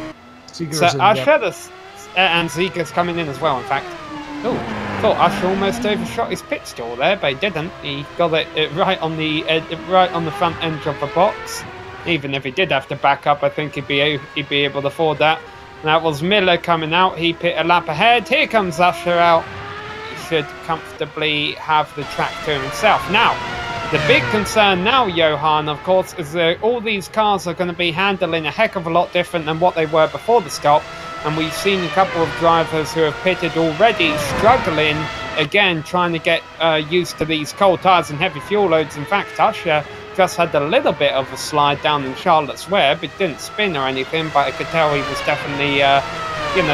So Usher, and Ziga's coming in as well, in fact. Oh, thought Usher almost overshot his pit stall there, but he didn't. He got it right on the front end of the box. Even if he did have to back up, I think he'd be able to afford that. And that was Miller coming out. He pit a lap ahead. Here comes Usher out. He should comfortably have the track to himself. Now, the big concern now, Johan, of course, is that all these cars are going to be handling a heck of a lot different than what they were before the stop. And we've seen a couple of drivers who have pitted already struggling, again, trying to get used to these cold tyres and heavy fuel loads. In fact, Usher just had a little bit of a slide down in Charlotte's Web. It didn't spin or anything, but I could tell he was definitely,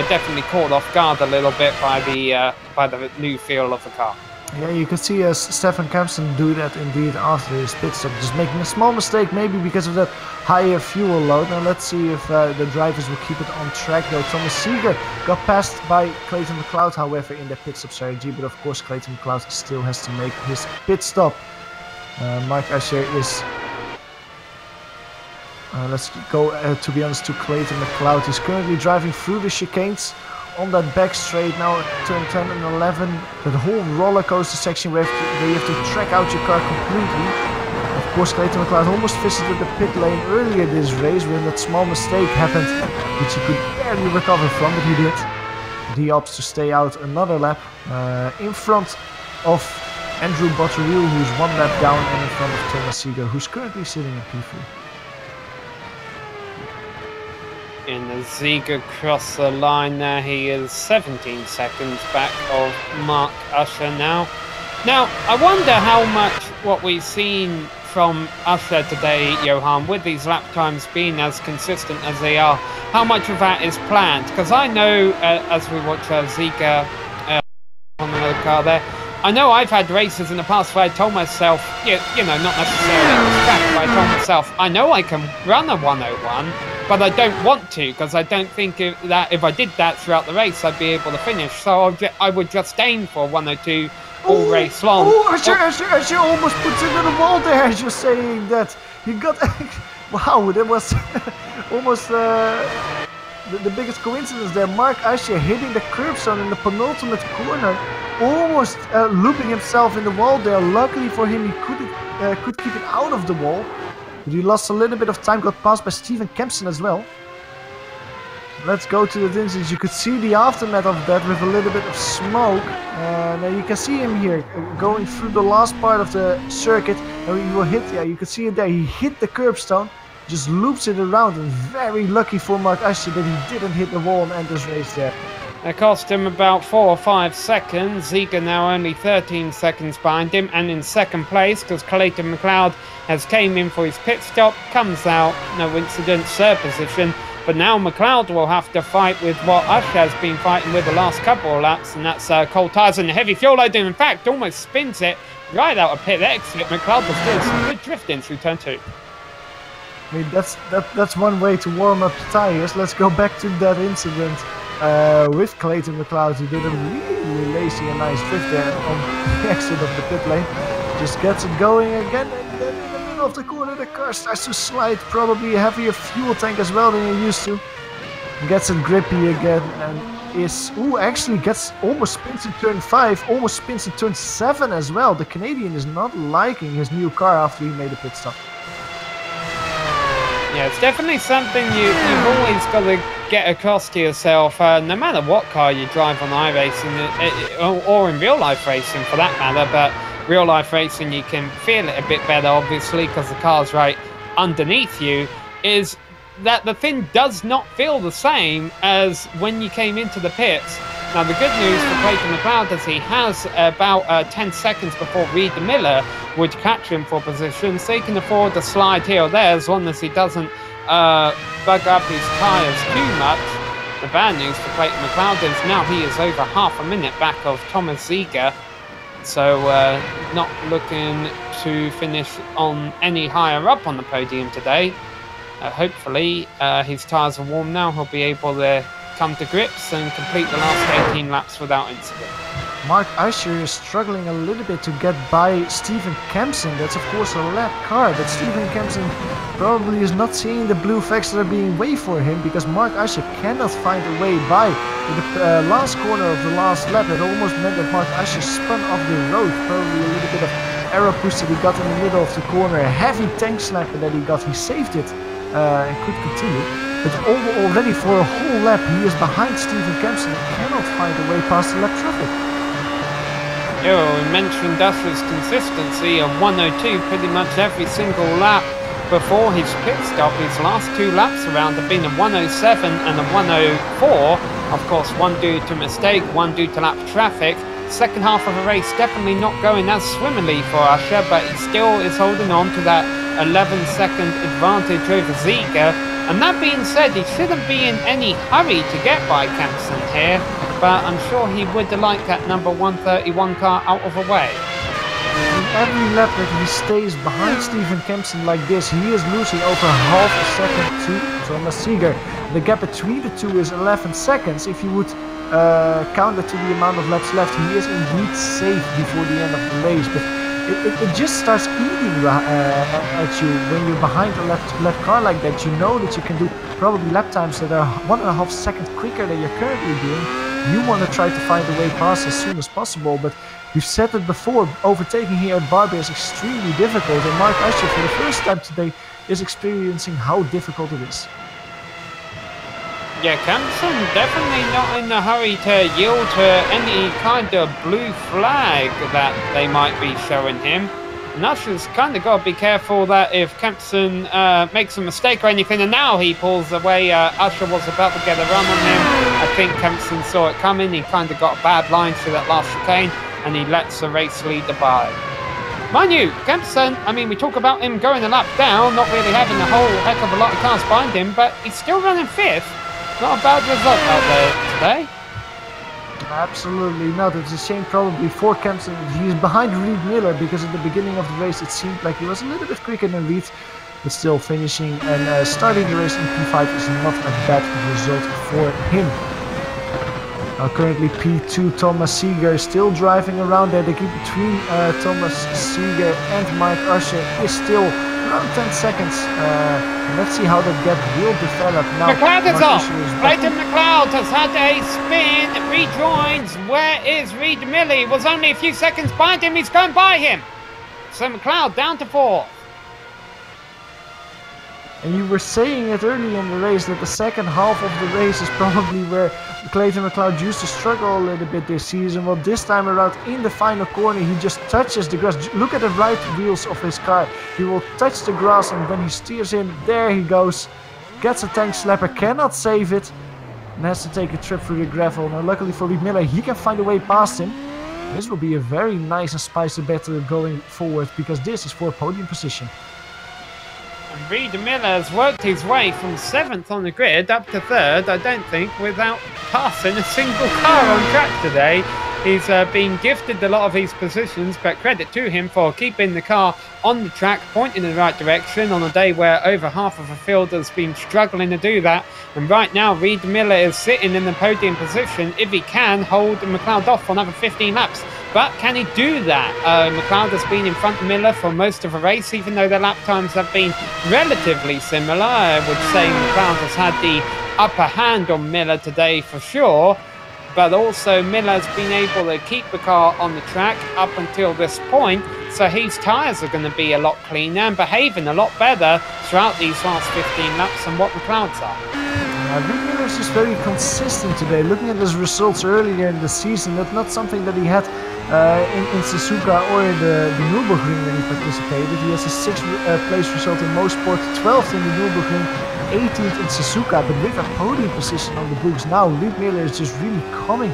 definitely caught off guard a little bit by the new feel of the car. Yeah, you can see Stefan Kempson do that indeed after his pit stop, just making a small mistake, maybe because of that higher fuel load. Now let's see if the drivers will keep it on track though. Thomas Seeger got passed by Clayton McLeod, however, in the pit stop strategy, but of course Clayton McLeod still has to make his pit stop. Mark Asher is... let's go, to be honest, to Clayton McLeod. He's currently driving through the chicanes on that back straight now, turn 10 and 11, that whole roller coaster section where you have to track out your car completely. Of course, Clayton McLeod almost visited the pit lane earlier this race when that small mistake happened, which he could barely recover from, but he did. But he opts to stay out another lap in front of Andrew Botterill, who's one lap down, and in front of Thomas Seeger, who's currently sitting in P3. In the Ziga cross the line there, he is 17 seconds back of Mark Usher now. Now, I wonder how much what we've seen from Usher today, Johan, with these lap times being as consistent as they are, how much of that is planned? Because I know, as we watch Ziga on another car there, I know I've had races in the past where I told myself, you know, not necessarily on the track, but I told myself, I know I can run a 101, but I don't want to, because I don't think that if I did that throughout the race, I'd be able to finish. So I would just aim for 102 all race long. Usher almost puts it in the wall there, as you're saying that. You got... wow, that was almost the biggest coincidence there. Mark Usher hitting the curb zone in the penultimate corner, almost looping himself in the wall there. Luckily for him, he could keep it out of the wall. But he lost a little bit of time, got passed by Stephen Kempson as well. Let's go to the distance. You could see the aftermath of that with a little bit of smoke. Now you can see him here going through the last part of the circuit. And he will hit, yeah, you can see it there. He hit the curbstone, just loops it around, and very lucky for Mark Asher that he didn't hit the wall and end this race there. It cost him about 4 or 5 seconds. Ziga now only 13 seconds behind him and in second place because Clayton McLeod has came in for his pit stop, comes out, no incident, third position. But now McLeod will have to fight with what Usher has been fighting with the last couple of laps, and that's cold tyres and heavy fuel load. In fact, almost spins it right out of pit exit. McLeod was doing some good drifting through turn 2. I mean, that's one way to warm up the tyres. Let's go back to that incident with Clayton McLeod, who did a really lazy and nice drift there on the exit of the pit lane. Just gets it going again, and then in the middle of the corner the car starts to slide, probably a heavier fuel tank as well than you're used to. Gets it grippy again and is, actually gets almost spins in turn 5, almost spins in turn 7 as well. The Canadian is not liking his new car after he made a pit stop. Yeah, it's definitely something you've always got to get across to yourself, no matter what car you drive on iRacing, or in real life racing for that matter, but real life racing you can feel it a bit better obviously because the car's right underneath you, is that the thing does not feel the same as when you came into the pits. Now, the good news for Clayton McLeod is he has about 10 seconds before Reid Miller would catch him for position, so he can afford to slide here or there as long as he doesn't bug up his tyres too much. The bad news for Clayton McLeod is now he is over half a minute back of Thomas Ziegler, so not looking to finish on any higher up on the podium today. Hopefully his tyres are warm now, he'll be able to come to grips and complete the last 18 laps without incident. Mark Usher is struggling a little bit to get by Stephen Kempson. That's of course a lap car, but Stephen Kempson probably is not seeing the blue flags that are being waved for him, because Mark Usher cannot find a way by. In the last corner of the last lap, it almost meant that Mark Usher spun off the road. Probably a little bit of aero push that he got in the middle of the corner, a heavy tank slapper that he got. He saved it and could continue. But already for a whole lap, he is behind Stephen Kempson and cannot find a way past the lap traffic. We mentioned Usher's consistency of 102 pretty much every single lap before his pit stop. His last 2 laps around have been a 107 and a 104. Of course, one due to mistake, one due to lap traffic. Second half of the race definitely not going as swimmingly for Usher, but he still is holding on to that 11-second advantage over Ziegler. And that being said, he shouldn't be in any hurry to get by Kempson here, but I'm sure he would like that number 131 car out of the way. In every lap that he stays behind Stephen Kempson like this, he is losing over half a second to Thomas Ziegler. The gap between the two is 11 seconds. If you would count it to the amount of laps left, he is indeed safe before the end of the race. But it just starts eating at you when you're behind a lap car like that. You know that you can do probably lap times that are 1.5 seconds quicker than you're currently doing. You want to try to find a way past as soon as possible, but we've said it before, overtaking here at Barber is extremely difficult, and Mark Usher for the first time today is experiencing how difficult it is. Yeah, Kempson definitely not in a hurry to yield to any kind of blue flag that they might be showing him. And Usher's kind of got to be careful that if Kempson makes a mistake or anything, and now he pulls away, Usher was about to get a run on him. I think Kempson saw it coming, he kind of got a bad line through that last chicane, and he lets the race leader by. Mind you, Kempson, I mean, we talk about him going a lap down, not really having a whole heck of a lot of cars behind him, but he's still running 5th. Not a bad result out there today. Absolutely not. It's a shame probably for Kempson. He's behind Reid Miller because at the beginning of the race it seemed like he was a little bit quicker than Reid, but still finishing and starting the race in P5 is not a bad result for him. Currently P2, Thomas Ziegler still driving around there. The gap between Thomas Ziegler and Mark Usher is still around 10 seconds. Let's see how that gap will develop. Now, McLeod is off. Clayton McLeod has had a spin, rejoins. Where is Reid Miller? He was only a few seconds behind him. He's going by him. So McLeod down to 4th. And you were saying it early in the race that the second half of the race is probably where Clayton McLeod used to struggle a little bit this season. Well, this time around in the final corner, he just touches the grass. Look at the right wheels of his car. He will touch the grass, and when he steers in, there he goes. Gets a tank slapper, cannot save it, and has to take a trip through the gravel. Now, luckily for Reid Miller, he can find a way past him. This will be a very nice and spicy battle going forward, because this is for podium position. And Reid Miller has worked his way from 7th on the grid up to 3rd, I don't think, without passing a single car on track today. He's been gifted a lot of these positions, but credit to him for keeping the car on the track, pointing in the right direction on a day where over half of the field has been struggling to do that. And right now, Reid Miller is sitting in the podium position if he can hold McLeod off for another 15 laps. But can he do that? McLeod has been in front of Miller for most of the race, even though their lap times have been relatively similar. I would say McLeod has had the upper hand on Miller today for sure. But also Miller has been able to keep the car on the track up until this point, so his tyres are going to be a lot cleaner and behaving a lot better throughout these last 15 laps than what McLeod's are. Rick Miller is just very consistent today. Looking at his results earlier in the season, that's not something that he had in Suzuka or in the Nürburgring when he participated. He has a 6th place result in Motorsports, 12th in the Nürburgring, 18th in Suzuka. But with a podium position on the books now, Rick Miller is just really coming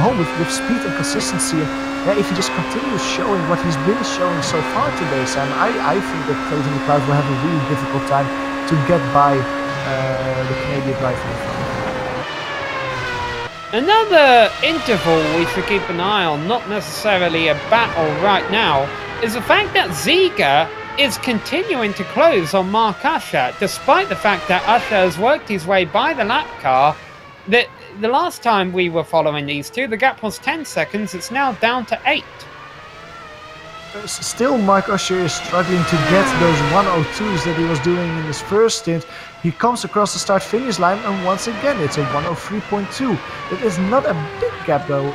home with speed and consistency. And if he just continues showing what he's been showing so far today, Sam, I think that Clayton McLeod will have a really difficult time to get by the Canadian driver in front. Another interval we should keep an eye on, not necessarily a battle right now, is the fact that Ziege is continuing to close on Mark Usher, despite the fact that Usher has worked his way by the lap car. The last time we were following these two, the gap was 10 seconds, it's now down to 8. Still, Mark Usher is struggling to get those 102s that he was doing in his first stint. He comes across the start-finish line, and once again it's a 103.2. It is not a big gap though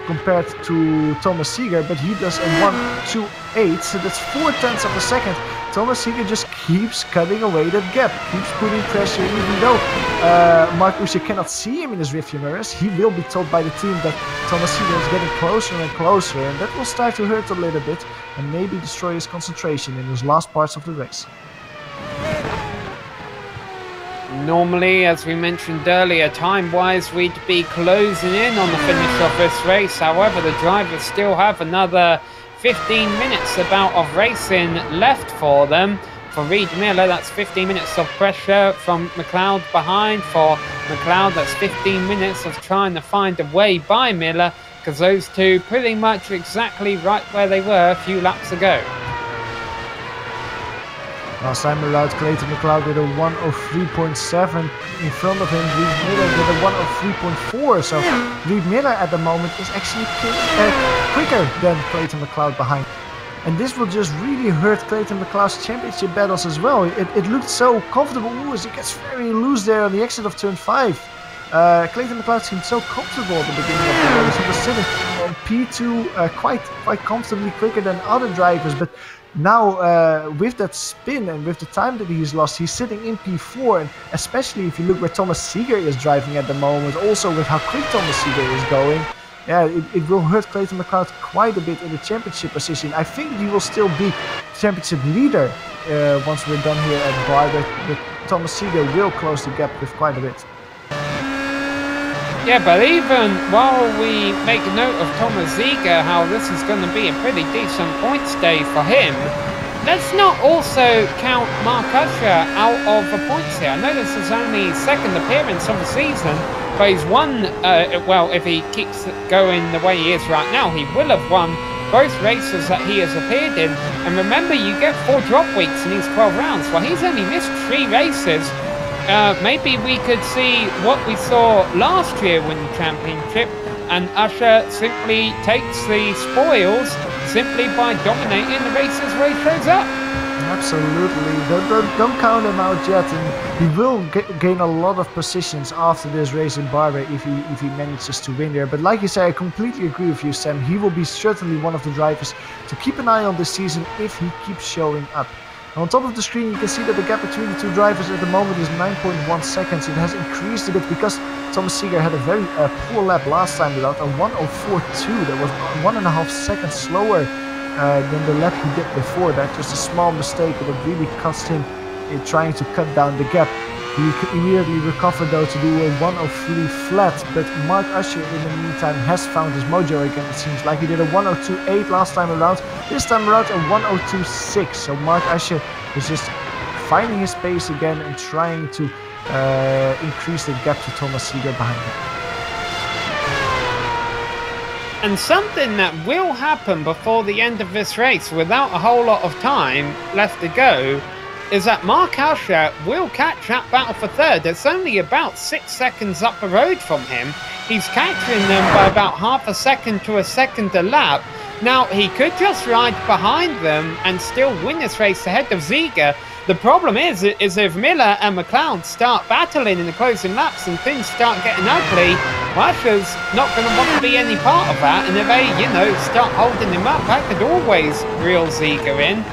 compared to Thomas Ziege, but he does a 128, so that's 0.4 of a second. Thomas Ziege just keeps cutting away that gap, keeps putting pressure, even though Mark Usher cannot see him in his rearview mirrors. He will be told by the team that Thomas Ziege is getting closer and closer, and that will start to hurt a little bit and maybe destroy his concentration in those last parts of the race. Normally, as we mentioned earlier, time-wise, we'd be closing in on the finish of this race. However, the drivers still have another 15 minutes about of racing left for them. For Reid Miller, that's 15 minutes of pressure from McLeod behind. For McLeod, that's 15 minutes of trying to find a way by Miller, because those two pretty much exactly right where they were a few laps ago. Last time allowed Clayton McLeod with a 103.7 in front of him, Reid Miller with a 103.4, so Reid Miller at the moment is actually quicker than Clayton McLeod behind. And this will just really hurt Clayton McLeod's championship battles as well. It looked so comfortable. Ooh, as he gets very loose there on the exit of turn 5. Clayton McLeod seemed so comfortable at the beginning of the race. He was sitting on P2 quite comfortably, quicker than other drivers, but now with that spin and with the time that he's lost, he's sitting in P4, and especially if you look where Thomas Ziege is driving at the moment, also with how quick Thomas Ziege is going, yeah, it will hurt Clayton McLeod quite a bit in the championship position. I think he will still be championship leader once we're done here at Barber, but Thomas Ziege will close the gap with quite a bit. Yeah, but even while we make note of Thomas Ziege, how this is going to be a pretty decent points day for him, let's not also count Mark Usher out of the points here. I know this is only his second appearance of the season, but he's won, well, if he keeps going the way he is right now, he will have won both races that he has appeared in. And remember, you get 4 drop weeks in these 12 rounds. Well, he's only missed 3 races. Maybe we could see what we saw last year win the championship, and Usher simply takes the spoils simply by dominating the races where he shows up. Absolutely, don't count him out yet, and he will gain a lot of positions after this race in Barber if he manages to win there. But like you say, I completely agree with you, Sam. He will be certainly one of the drivers to keep an eye on this season if he keeps showing up. On top of the screen, you can see that the gap between the two drivers at the moment is 9.1 seconds. It has increased a bit because Thomas Ziege had a very poor lap last time without a 104.2. That was 1.5 seconds slower than the lap he did before that. Just a small mistake, but it really cost him in trying to cut down the gap. He immediately recovered though to do a 103 flat, but Mark Usher in the meantime has found his mojo again. It seems like he did a 102.8 last time around. This time around a 102.6. So Mark Usher is just finding his pace again and trying to increase the gap to Thomas Ziege behind him. And something that will happen before the end of this race, without a whole lot of time left to go, is that Mark Usher will catch that battle for third. It's only about 6 seconds up the road from him. He's catching them by about half a second to a second a lap. Now, he could just ride behind them and still win this race ahead of Ziege. The problem is if Miller and McLeod start battling in the closing laps and things start getting ugly, Usher's not going to want to be any part of that. And if they, start holding him up, that could always reel Ziege in.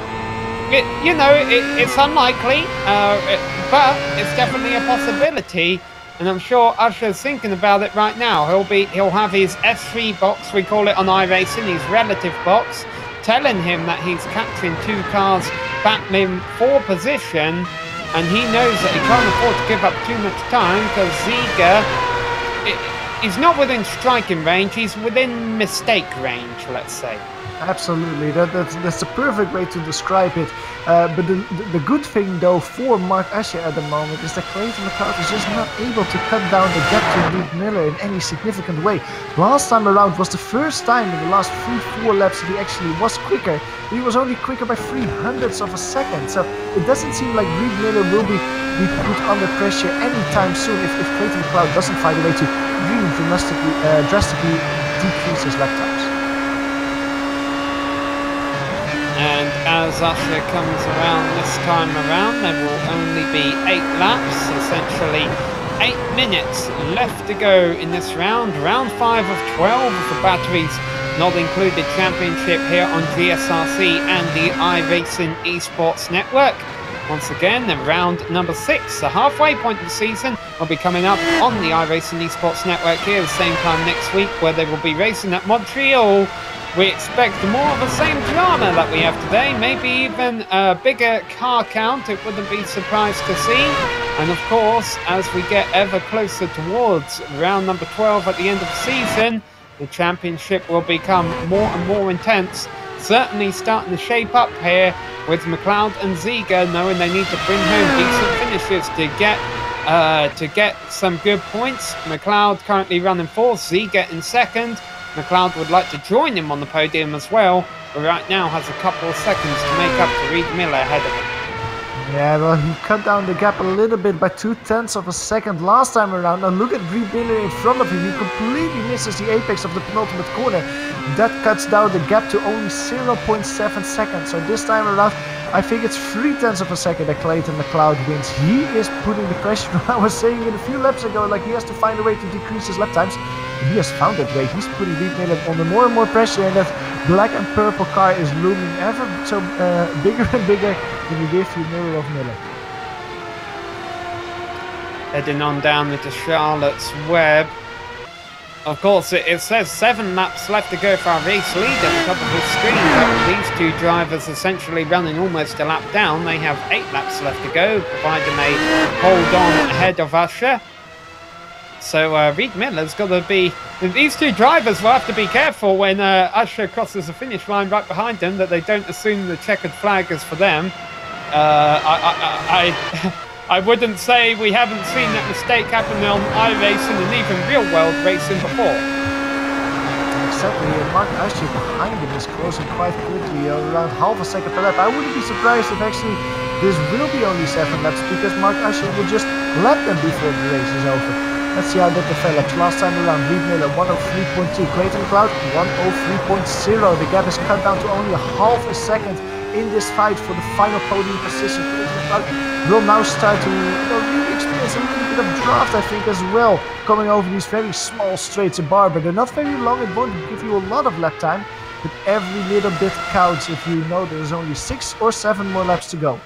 It's unlikely, but it's definitely a possibility. And I'm sure Usher's thinking about it right now. He'll have his S3 box, we call it on iRacing, his relative box, telling him that he's capturing 2 cars battling for position, and he knows that he can't afford to give up too much time because Ziga, he's not within striking range, he's within mistake range, let's say. Absolutely, that's the perfect way to describe it. But the good thing though for Mark Asher at the moment is that Clayton McLeod is just not able to cut down the gap to Reed Miller in any significant way. Last time around was the first time in the last 3-4 laps that he actually was quicker. He was only quicker by 0.03 of a second, so it doesn't seem like Reed Miller will be put under pressure anytime soon if Clayton McLeod doesn't find a way to really drastically decrease his lap times. And as Usher comes around this time around, there will only be 8 laps, essentially 8 minutes left to go in this round. Round 5 of 12 of the Batteries Not Included Championship here on GSRC and the iRacing Esports Network. Once again, the round number 6, the halfway point of the season, will be coming up on the iRacing Esports Network here at the same time next week, where they will be racing at Montreal. We expect more of the same drama that we have today, maybe even a bigger car count, it wouldn't be surprised to see. And of course, as we get ever closer towards round number 12 at the end of the season, the championship will become more and more intense. Certainly starting to shape up here with McLeod and Ziga knowing they need to bring home decent finishes to get some good points. McLeod currently running 4th, Ziga in 2nd. McLeod would like to join him on the podium as well, but right now has a couple of seconds to make up to Reed Miller ahead of him. Yeah, well, he cut down the gap a little bit by 0.2 of a second last time around. Now look at Reed Miller in front of him. He completely misses the apex of the penultimate corner. That cuts down the gap to only 0.7 seconds. So this time around, I think it's 0.3 of a second that Clayton McLeod wins. He is putting the pressure on. I was saying it a few laps ago, like he has to find a way to decrease his lap times. He has found that way. He's putting Reed Miller under more and more pressure, and that black and purple car is looming ever so bigger and bigger in the rearview mirror of Miller. Heading on down into Charlotte's Web. Of course, it says 7 laps left to go for our race lead at the top of the screen, but with these 2 drivers essentially running almost a lap down, they have 8 laps left to go, providing they hold on ahead of Usher. So Reed Miller's got to be... These 2 drivers will have to be careful when Usher crosses the finish line right behind them, that they don't assume the checkered flag is for them. I wouldn't say we haven't seen that mistake happen on iRacing and even real-world racing before. Exactly, and Mark Usher behind him is closing quite quickly, around half a second per lap. I wouldn't be surprised if actually this will be only 7 laps, because Mark Usher will just lap them before the race is over. Let's see how that develops. Last time around, Reed Miller 103.2, Clayton McLeod 103.0. The gap is cut down to only half a second in this fight for the final podium position. Clayton McLeod will now start to really experience a little bit of draft, I think, as well, coming over these very small straights in Barber. They're not very long, it won't give you a lot of lap time, but every little bit counts if you know there's only 6 or 7 more laps to go.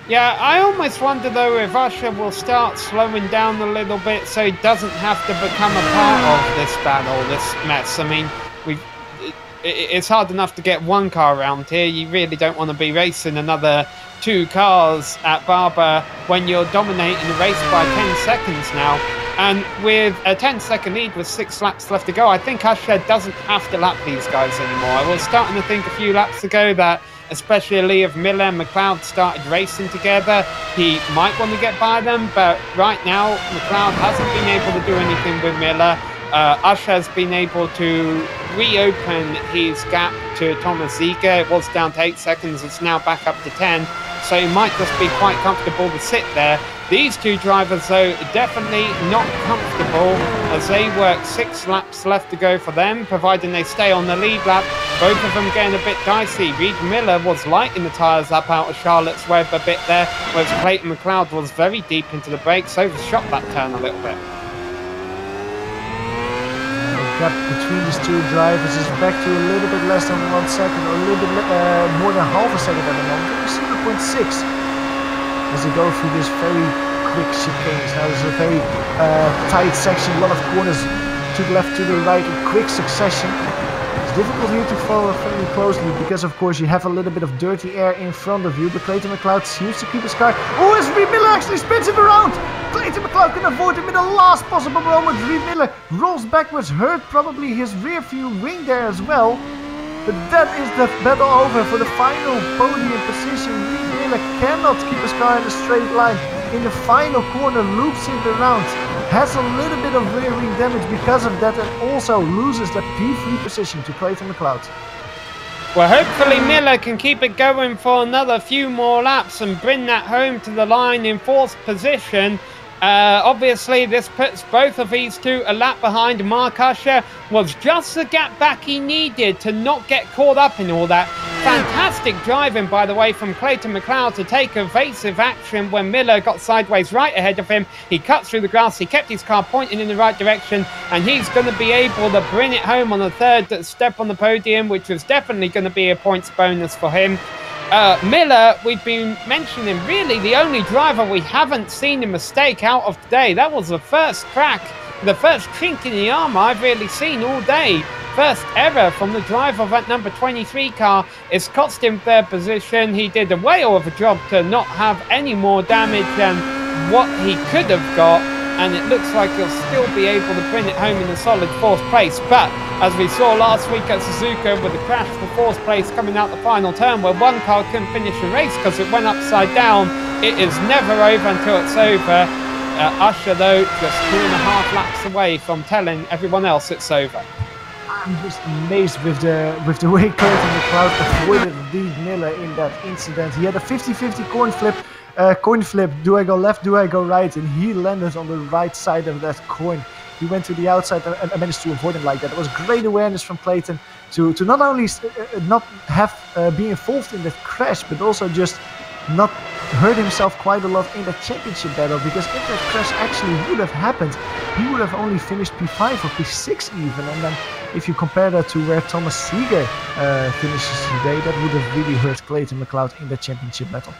Yeah, I almost wonder though if Usher will start slowing down a little bit so he doesn't have to become a part of this battle, this mess. I mean, it's hard enough to get 1 car around here. You really don't want to be racing another 2 cars at Barber when you're dominating the race by 10 seconds now. And with a 10-second lead with 6 laps left to go, I think Usher doesn't have to lap these guys anymore. I was starting to think a few laps ago that, especially if Miller and McLeod started racing together, he might want to get by them, but right now McLeod hasn't been able to do anything with Miller. Usher has been able to reopen his gap to Thomas Ziga. It was down to 8 seconds, it's now back up to 10, so he might just be quite comfortable to sit there. These 2 drivers, though, definitely not comfortable as they work 6 laps left to go for them, providing they stay on the lead lap. Both of them getting a bit dicey. Reed Miller was lighting the tyres up out of Charlotte's Web a bit there, whereas Clayton McLeod was very deep into the brakes, overshot that turn a little bit. The gap between these 2 drivers is back to a little bit less than 1 second, or a little bit more than half a second at the moment, 0.6. as they go through this very quick chicanes. Now it's a very tight section, a lot of corners to the left, to the right in quick succession. It's difficult here to follow very closely because of course you have a little bit of dirty air in front of you, but Clayton McLeod seems to keep his car. Oh, as Reed Miller actually spins him around! Clayton McLeod can avoid him in the last possible moment. Reed Miller rolls backwards, hurt probably his rear view wing there as well. But that is the battle over for the final podium position. Reed Miller cannot keep his car in a straight line. In the final corner, loops it around, has a little bit of rear wing damage because of that, and also loses the P3 position to Clayton McLeod. Well, hopefully Miller can keep it going for another few more laps and bring that home to the line in 4th position. Obviously, this puts both of these two a lap behind. Mark Usher was just the gap back he needed to not get caught up in all that. Fantastic driving, by the way, from Clayton McLeod to take evasive action when Miller got sideways right ahead of him. He cut through the grass, he kept his car pointing in the right direction, and he's going to be able to bring it home on the 3rd step on the podium, which was definitely going to be a points bonus for him. Miller, we've been mentioning, really the only driver we haven't seen a mistake out of today. That was the first crack, the first chink in the armour I've really seen all day. First ever from the driver of that number 23 car. It's cost him 3rd position. He did a whale of a job to not have any more damage than what he could have got, and it looks like he'll still be able to bring it home in a solid 4th place. But as we saw last week at Suzuka with the crash for 4th place coming out the final turn where one car couldn't finish the race because it went upside down, it is never over until it's over. Usher, though, just 2.5 laps away from telling everyone else it's over. I'm just amazed with the way Clayton McLeod avoided Reed Miller in that incident. He had a 50-50 coin flip, do I go left, do I go right, and he landed on the right side of that coin. He went to the outside and managed to avoid him like that. It was great awareness from Clayton to not only not have be involved in that crash, but also just not hurt himself quite a lot in the championship battle, because if that crash actually would have happened, he would have only finished P5 or P6 even, and then if you compare that to where Thomas Seeger finishes today, that would have really hurt Clayton McLeod in the championship battle.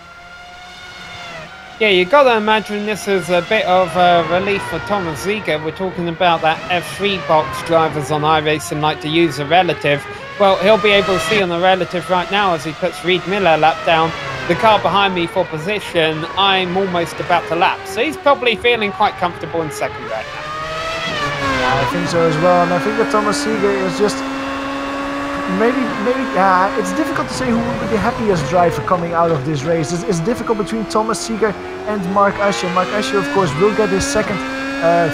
Yeah, you got to imagine this is a bit of relief for Thomas Seeger. We're talking about that F3 box drivers on iRacing like to use a relative. Well, he'll be able to see on the relative right now as he puts Reed Miller lap down. The car behind me for position, I'm almost about to lap. So he's probably feeling quite comfortable in 2nd right now. Yeah, I think so as well. And I think that Thomas Seeger is just maybe it's difficult to say who will be the happiest driver coming out of this race. It's difficult between Thomas Seeger and Mark Usher. Mark Usher, of course, will get his 2nd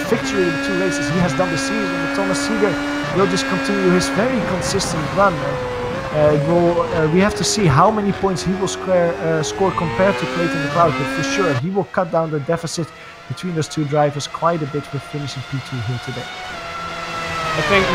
victory in 2 races he has done this season, but Thomas Seeger will just continue his very consistent run. We have to see how many points he will score compared to Clayton McLeod, but for sure he will cut down the deficit between those two drivers quite a bit with finishing P2 here today. I think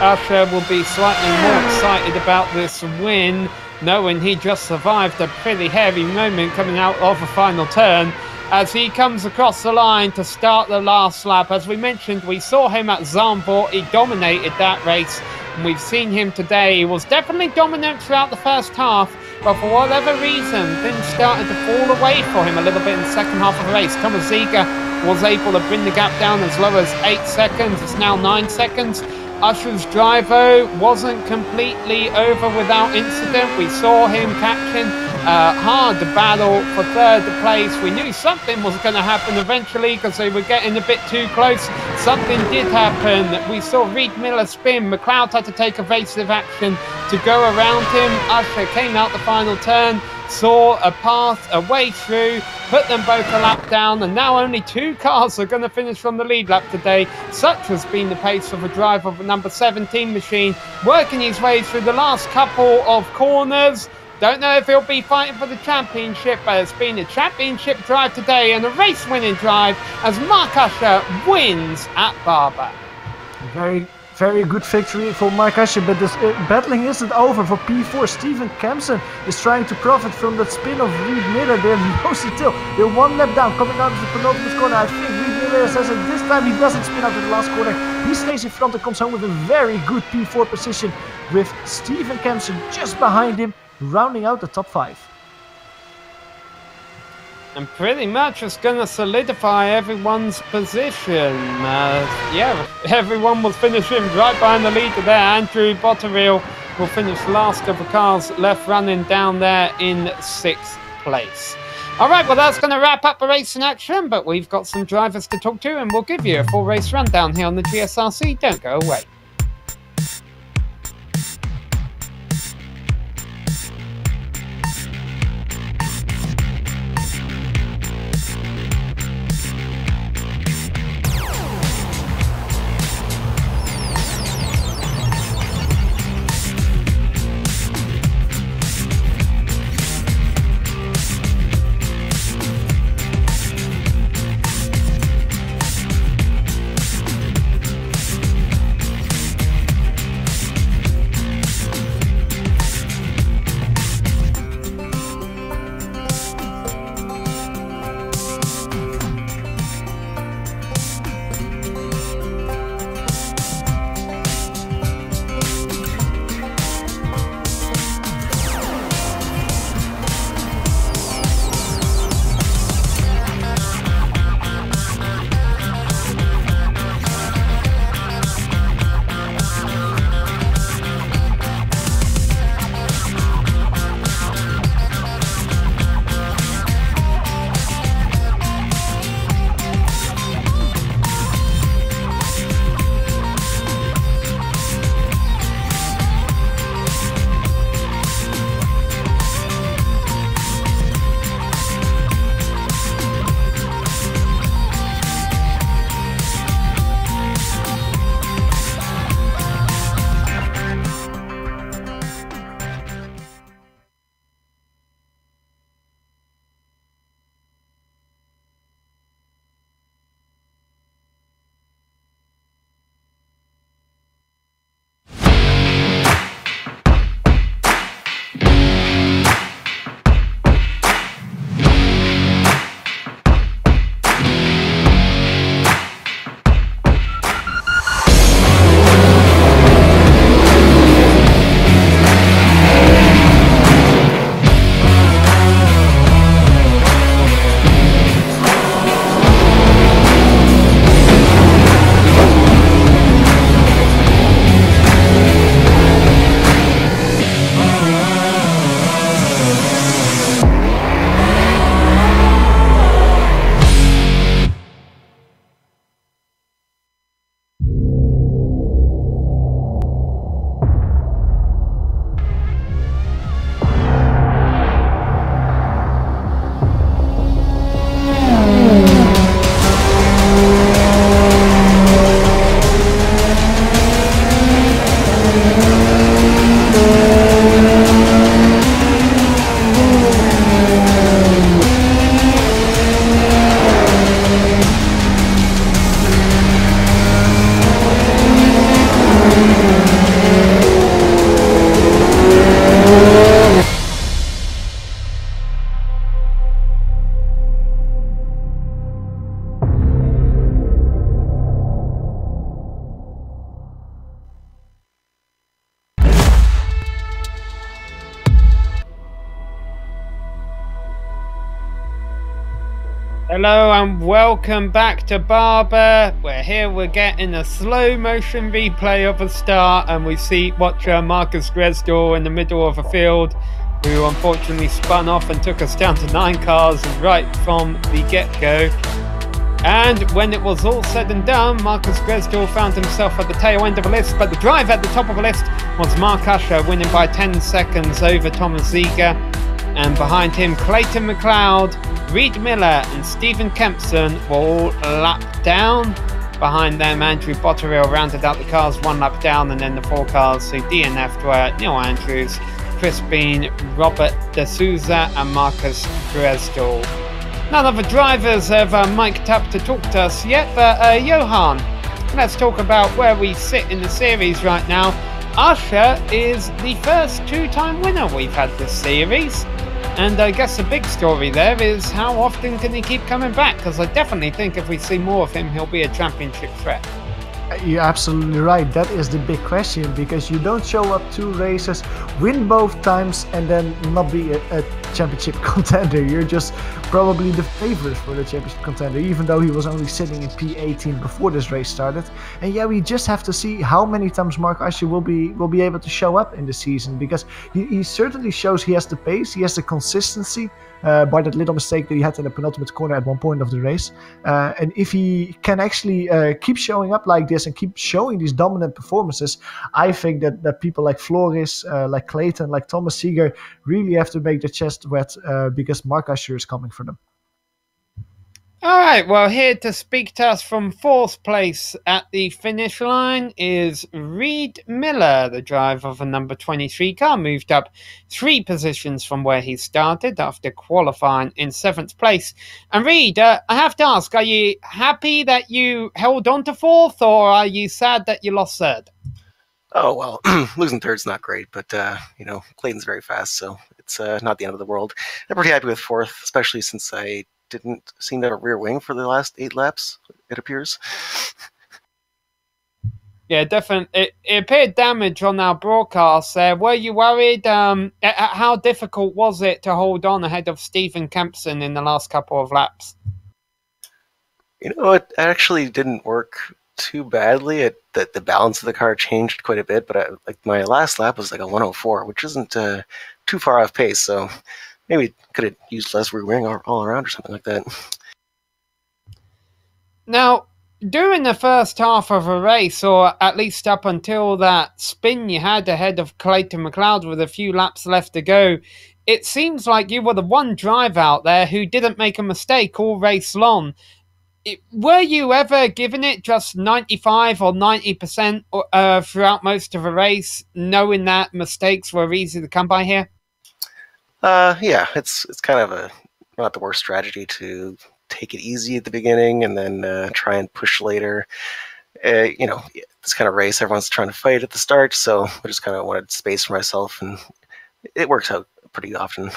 Usher will be slightly more excited about this win, knowing he just survived a pretty heavy moment coming out of the final turn as he comes across the line to start the last lap. As we mentioned, we saw him at Zandvoort. He dominated that race, and we've seen him today. He was definitely dominant throughout the first half, but for whatever reason, things started to fall away for him a little bit in the 2nd half of the race. Thomas Seeger was able to bring the gap down as low as 8 seconds. It's now 9 seconds. Usher's driver wasn't completely over without incident. We saw him catching a hard battle for 3rd place. We knew something was going to happen eventually because they were getting a bit too close. Something did happen. We saw Reed Miller spin. McLeod had to take evasive action to go around him. Usher came out the final turn, saw a path, a way through, put them both a lap down, and now only 2 cars are going to finish from the lead lap today. Such has been the pace of a driver of the number 17 machine, working his way through the last couple of corners. Don't know if he'll be fighting for the championship, but it's been a championship drive today and a race-winning drive as Mark Usher wins at Barber. Very good victory for Mark Usher, but this battling isn't over for P4. Steven Kempson is trying to profit from that spin of Reed Miller. They're mostly still. They're 1 lap down, coming out of the penultimate corner. I think Reed Miller says that this time he doesn't spin out in the last corner. He stays in front and comes home with a very good P4 position, with Steven Kempson just behind him, rounding out the top 5. And pretty much it's going to solidify everyone's position. Yeah, everyone was finishing right behind the leader there. Andrew Botterill will finish last of the cars left running down there in 6th place. Alright, well that's going to wrap up the race in action, but we've got some drivers to talk to and we'll give you a full race rundown here on the GSRC. Don't go away. Hello and welcome back to Barber. We're getting a slow motion replay of a start, and we see watcher Marcus Gresdal in the middle of a field, who unfortunately spun off and took us down to 9 cars right from the get-go. And when it was all said and done, Marcus Gresdal found himself at the tail end of the list, but the driver at the top of the list was Mark Usher, winning by 10 seconds over Thomas Ziegler. And behind him, Clayton McLeod, Reed Miller and Stephen Kempson were all lapped down. Behind them, Andrew Botterill rounded out the cars 1 lap down, and then the 4 cars who DNF'd were Neil Andrews, Chris Bean, Robert De Souza and Marcus Gresdal. None of the drivers have mic'd up to talk to us yet, but Johan, let's talk about where we sit in the series right now. Usher is the first 2-time winner we've had this series. And I guess the big story there is how often can he keep coming back? Because I definitely think if we see more of him, he'll be a championship threat. You're absolutely right. That is the big question, because you don't show up 2 races, win both times, and then not be a championship contender. You're just probably the favorite for the championship contender, even though he was only sitting in P18 before this race started. And yeah, we just have to see how many times Mark Usher will be able to show up in the season, because he certainly shows he has the pace, he has the consistency. By that little mistake that he had in the penultimate corner at one point of the race. And if he can actually keep showing up like this and keep showing these dominant performances, I think that people like Floris, like Clayton, like Thomas Seeger really have to make their chest wet because Mark Usher is coming for them. All right, well, here to speak to us from 4th place at the finish line is Reed Miller, the driver of a number 23 car, moved up 3 positions from where he started after qualifying in 7th place. And Reed, I have to ask, are you happy that you held on to 4th, or are you sad that you lost 3rd? Oh, well, losing 3rd's not great, but, Clayton's very fast, so it's not the end of the world. I'm pretty happy with 4th, especially since I didn't seem to have a rear wing for the last 8 laps, it appears. Yeah, definitely. It appeared damage on our broadcast there. Were you worried? How difficult was it to hold on ahead of Stephen Kempson in the last couple of laps? It actually didn't work too badly. The balance of the car changed quite a bit, but my last lap was like a 104, which isn't too far off pace, so maybe could have used less rear wing all around or something like that. Now, during the first half of a race, or at least up until that spin you had ahead of Clayton McLeod with a few laps left to go, it seems like you were the one driver out there who didn't make a mistake all race long. Were you ever giving it just 95 or 90% throughout most of a race, knowing that mistakes were easy to come by here? Yeah, it's kind of not the worst strategy to take it easy at the beginning and then try and push later. This kind of race, everyone's trying to fight at the start, so I just kind of wanted space for myself, and it works out pretty often.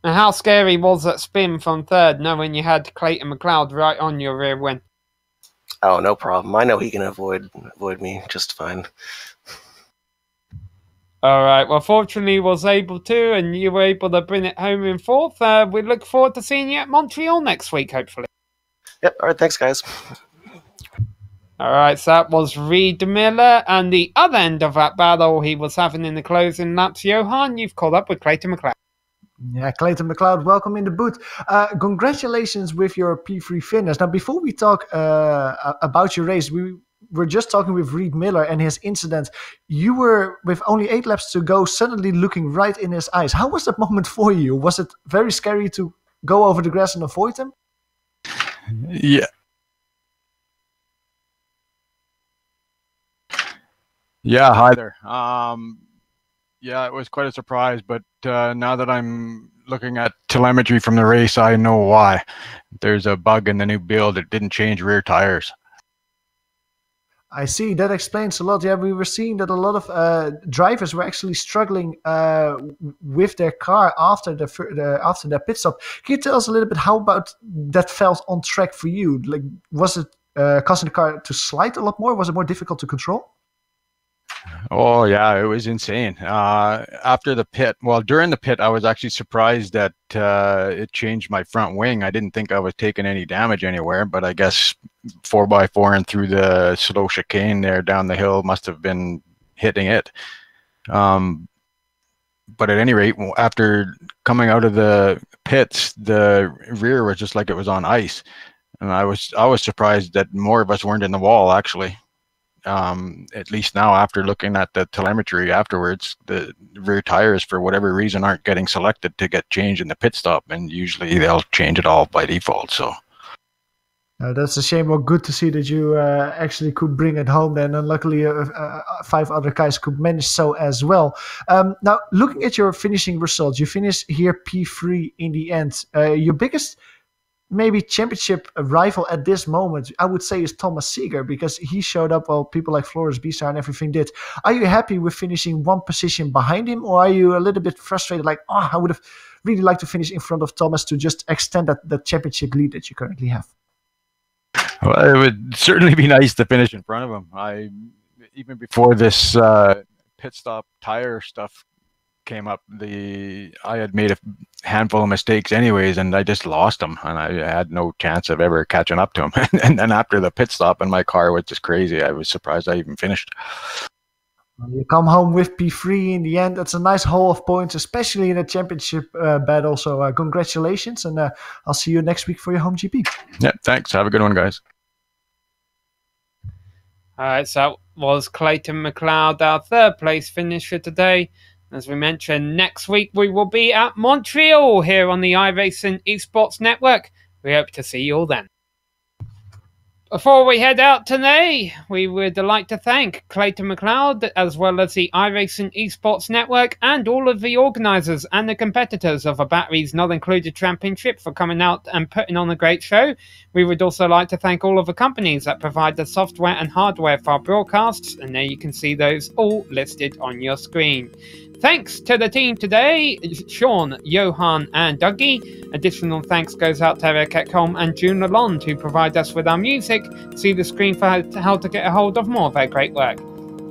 And how scary was that spin from 3rd, knowing you had Clayton McLeod right on your rear wing? Oh, no problem. I know he can avoid me just fine. All right, well, fortunately he was able to, and you were able to bring it home in 4th. We look forward to seeing you at Montreal next week, hopefully. Yep, all right, thanks, guys. All right, so that was Reed Miller, and the other end of that battle he was having in the closing laps. Johan, you've caught up with Clayton McLeod. Yeah, Clayton McLeod, welcome in the booth. Congratulations with your P3 finish. Now, before we talk about your race, we were just talking with Reed Miller and his incident. You were, with only 8 laps to go, suddenly looking right in his eyes. How was that moment for you? Was it very scary to go over the grass and avoid him? Yeah. Yeah, hi there. Yeah, it was quite a surprise, but now that I'm looking at telemetry from the race, I know why. There's a bug in the new build. It didn't change rear tires. I see. That explains a lot. Yeah, we were seeing that a lot of drivers were actually struggling with their car after their pit stop. Can you tell us a little bit how about that felt on track for you? Like, was it causing the car to slide a lot more? Was it more difficult to control? Oh yeah, it was insane. After the pit, well, during the pit, I was actually surprised that it changed my front wing. I didn't think I was taking any damage anywhere, but I guess 4x4 and through the slow chicane there down the hill must have been hitting it. But at any rate, after coming out of the pits, the rear was just like it was on ice, and I was surprised that more of us weren't in the wall actually. At least now, after looking at the telemetry afterwards, the rear tires, for whatever reason, aren't getting selected to get changed in the pit stop, and usually they'll change it all by default. So that's a shame. Well, good to see that you actually could bring it home then, and luckily 5 other guys could manage so as well. Now, looking at your finishing results, you finished here P3 in the end. Your biggest maybe championship rival at this moment, I would say, is Thomas Seeger, because he showed up while people like Floris Bisar and everything did. Are you happy with finishing 1 position behind him, or are you a little bit frustrated, like, oh, I would have really liked to finish in front of Thomas to just extend that championship lead that you currently have? Well, it would certainly be nice to finish in front of him. Even before this pit stop tire stuff came up, I had made a handful of mistakes anyways, and I just lost them, and I had no chance of ever catching up to him. And then after the pit stop, and my car was just crazy. I was surprised I even finished. You come home with P3 in the end. That's a nice haul of points, especially in a championship battle. So congratulations, and I'll see you next week for your home GP. Yeah, thanks. Have a good one, guys. Alright, so that was Clayton McLeod, our third place finisher today. As we mentioned, next week we will be at Montreal here on the iRacing Esports Network. We hope to see you all then. Before we head out today, we would like to thank Clayton McLeod, as well as the iRacing Esports Network, and all of the organisers and the competitors of a Batteries Not Included Championship for coming out and putting on a great show. We would also like to thank all of the companies that provide the software and hardware for our broadcasts, and there you can see those all listed on your screen. Thanks to the team today, Sean, Johan and Dougie. Additional thanks goes out to Eric Ekholm and June Lalonde, who provide us with our music. See the screen for how to get a hold of more of their great work.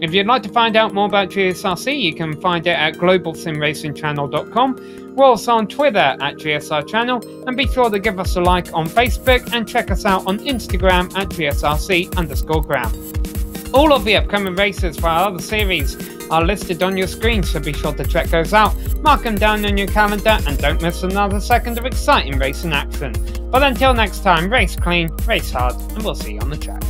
If you'd like to find out more about GSRC, you can find it at globalsimracingchannel.com. We're also on Twitter at GSR Channel, and be sure to give us a like on Facebook and check us out on Instagram at GSRC_gram. All of the upcoming races for our other series are listed on your screen, so be sure to check those out, mark them down on your calendar, and don't miss another second of exciting racing action. But until next time, race clean, race hard, and we'll see you on the track.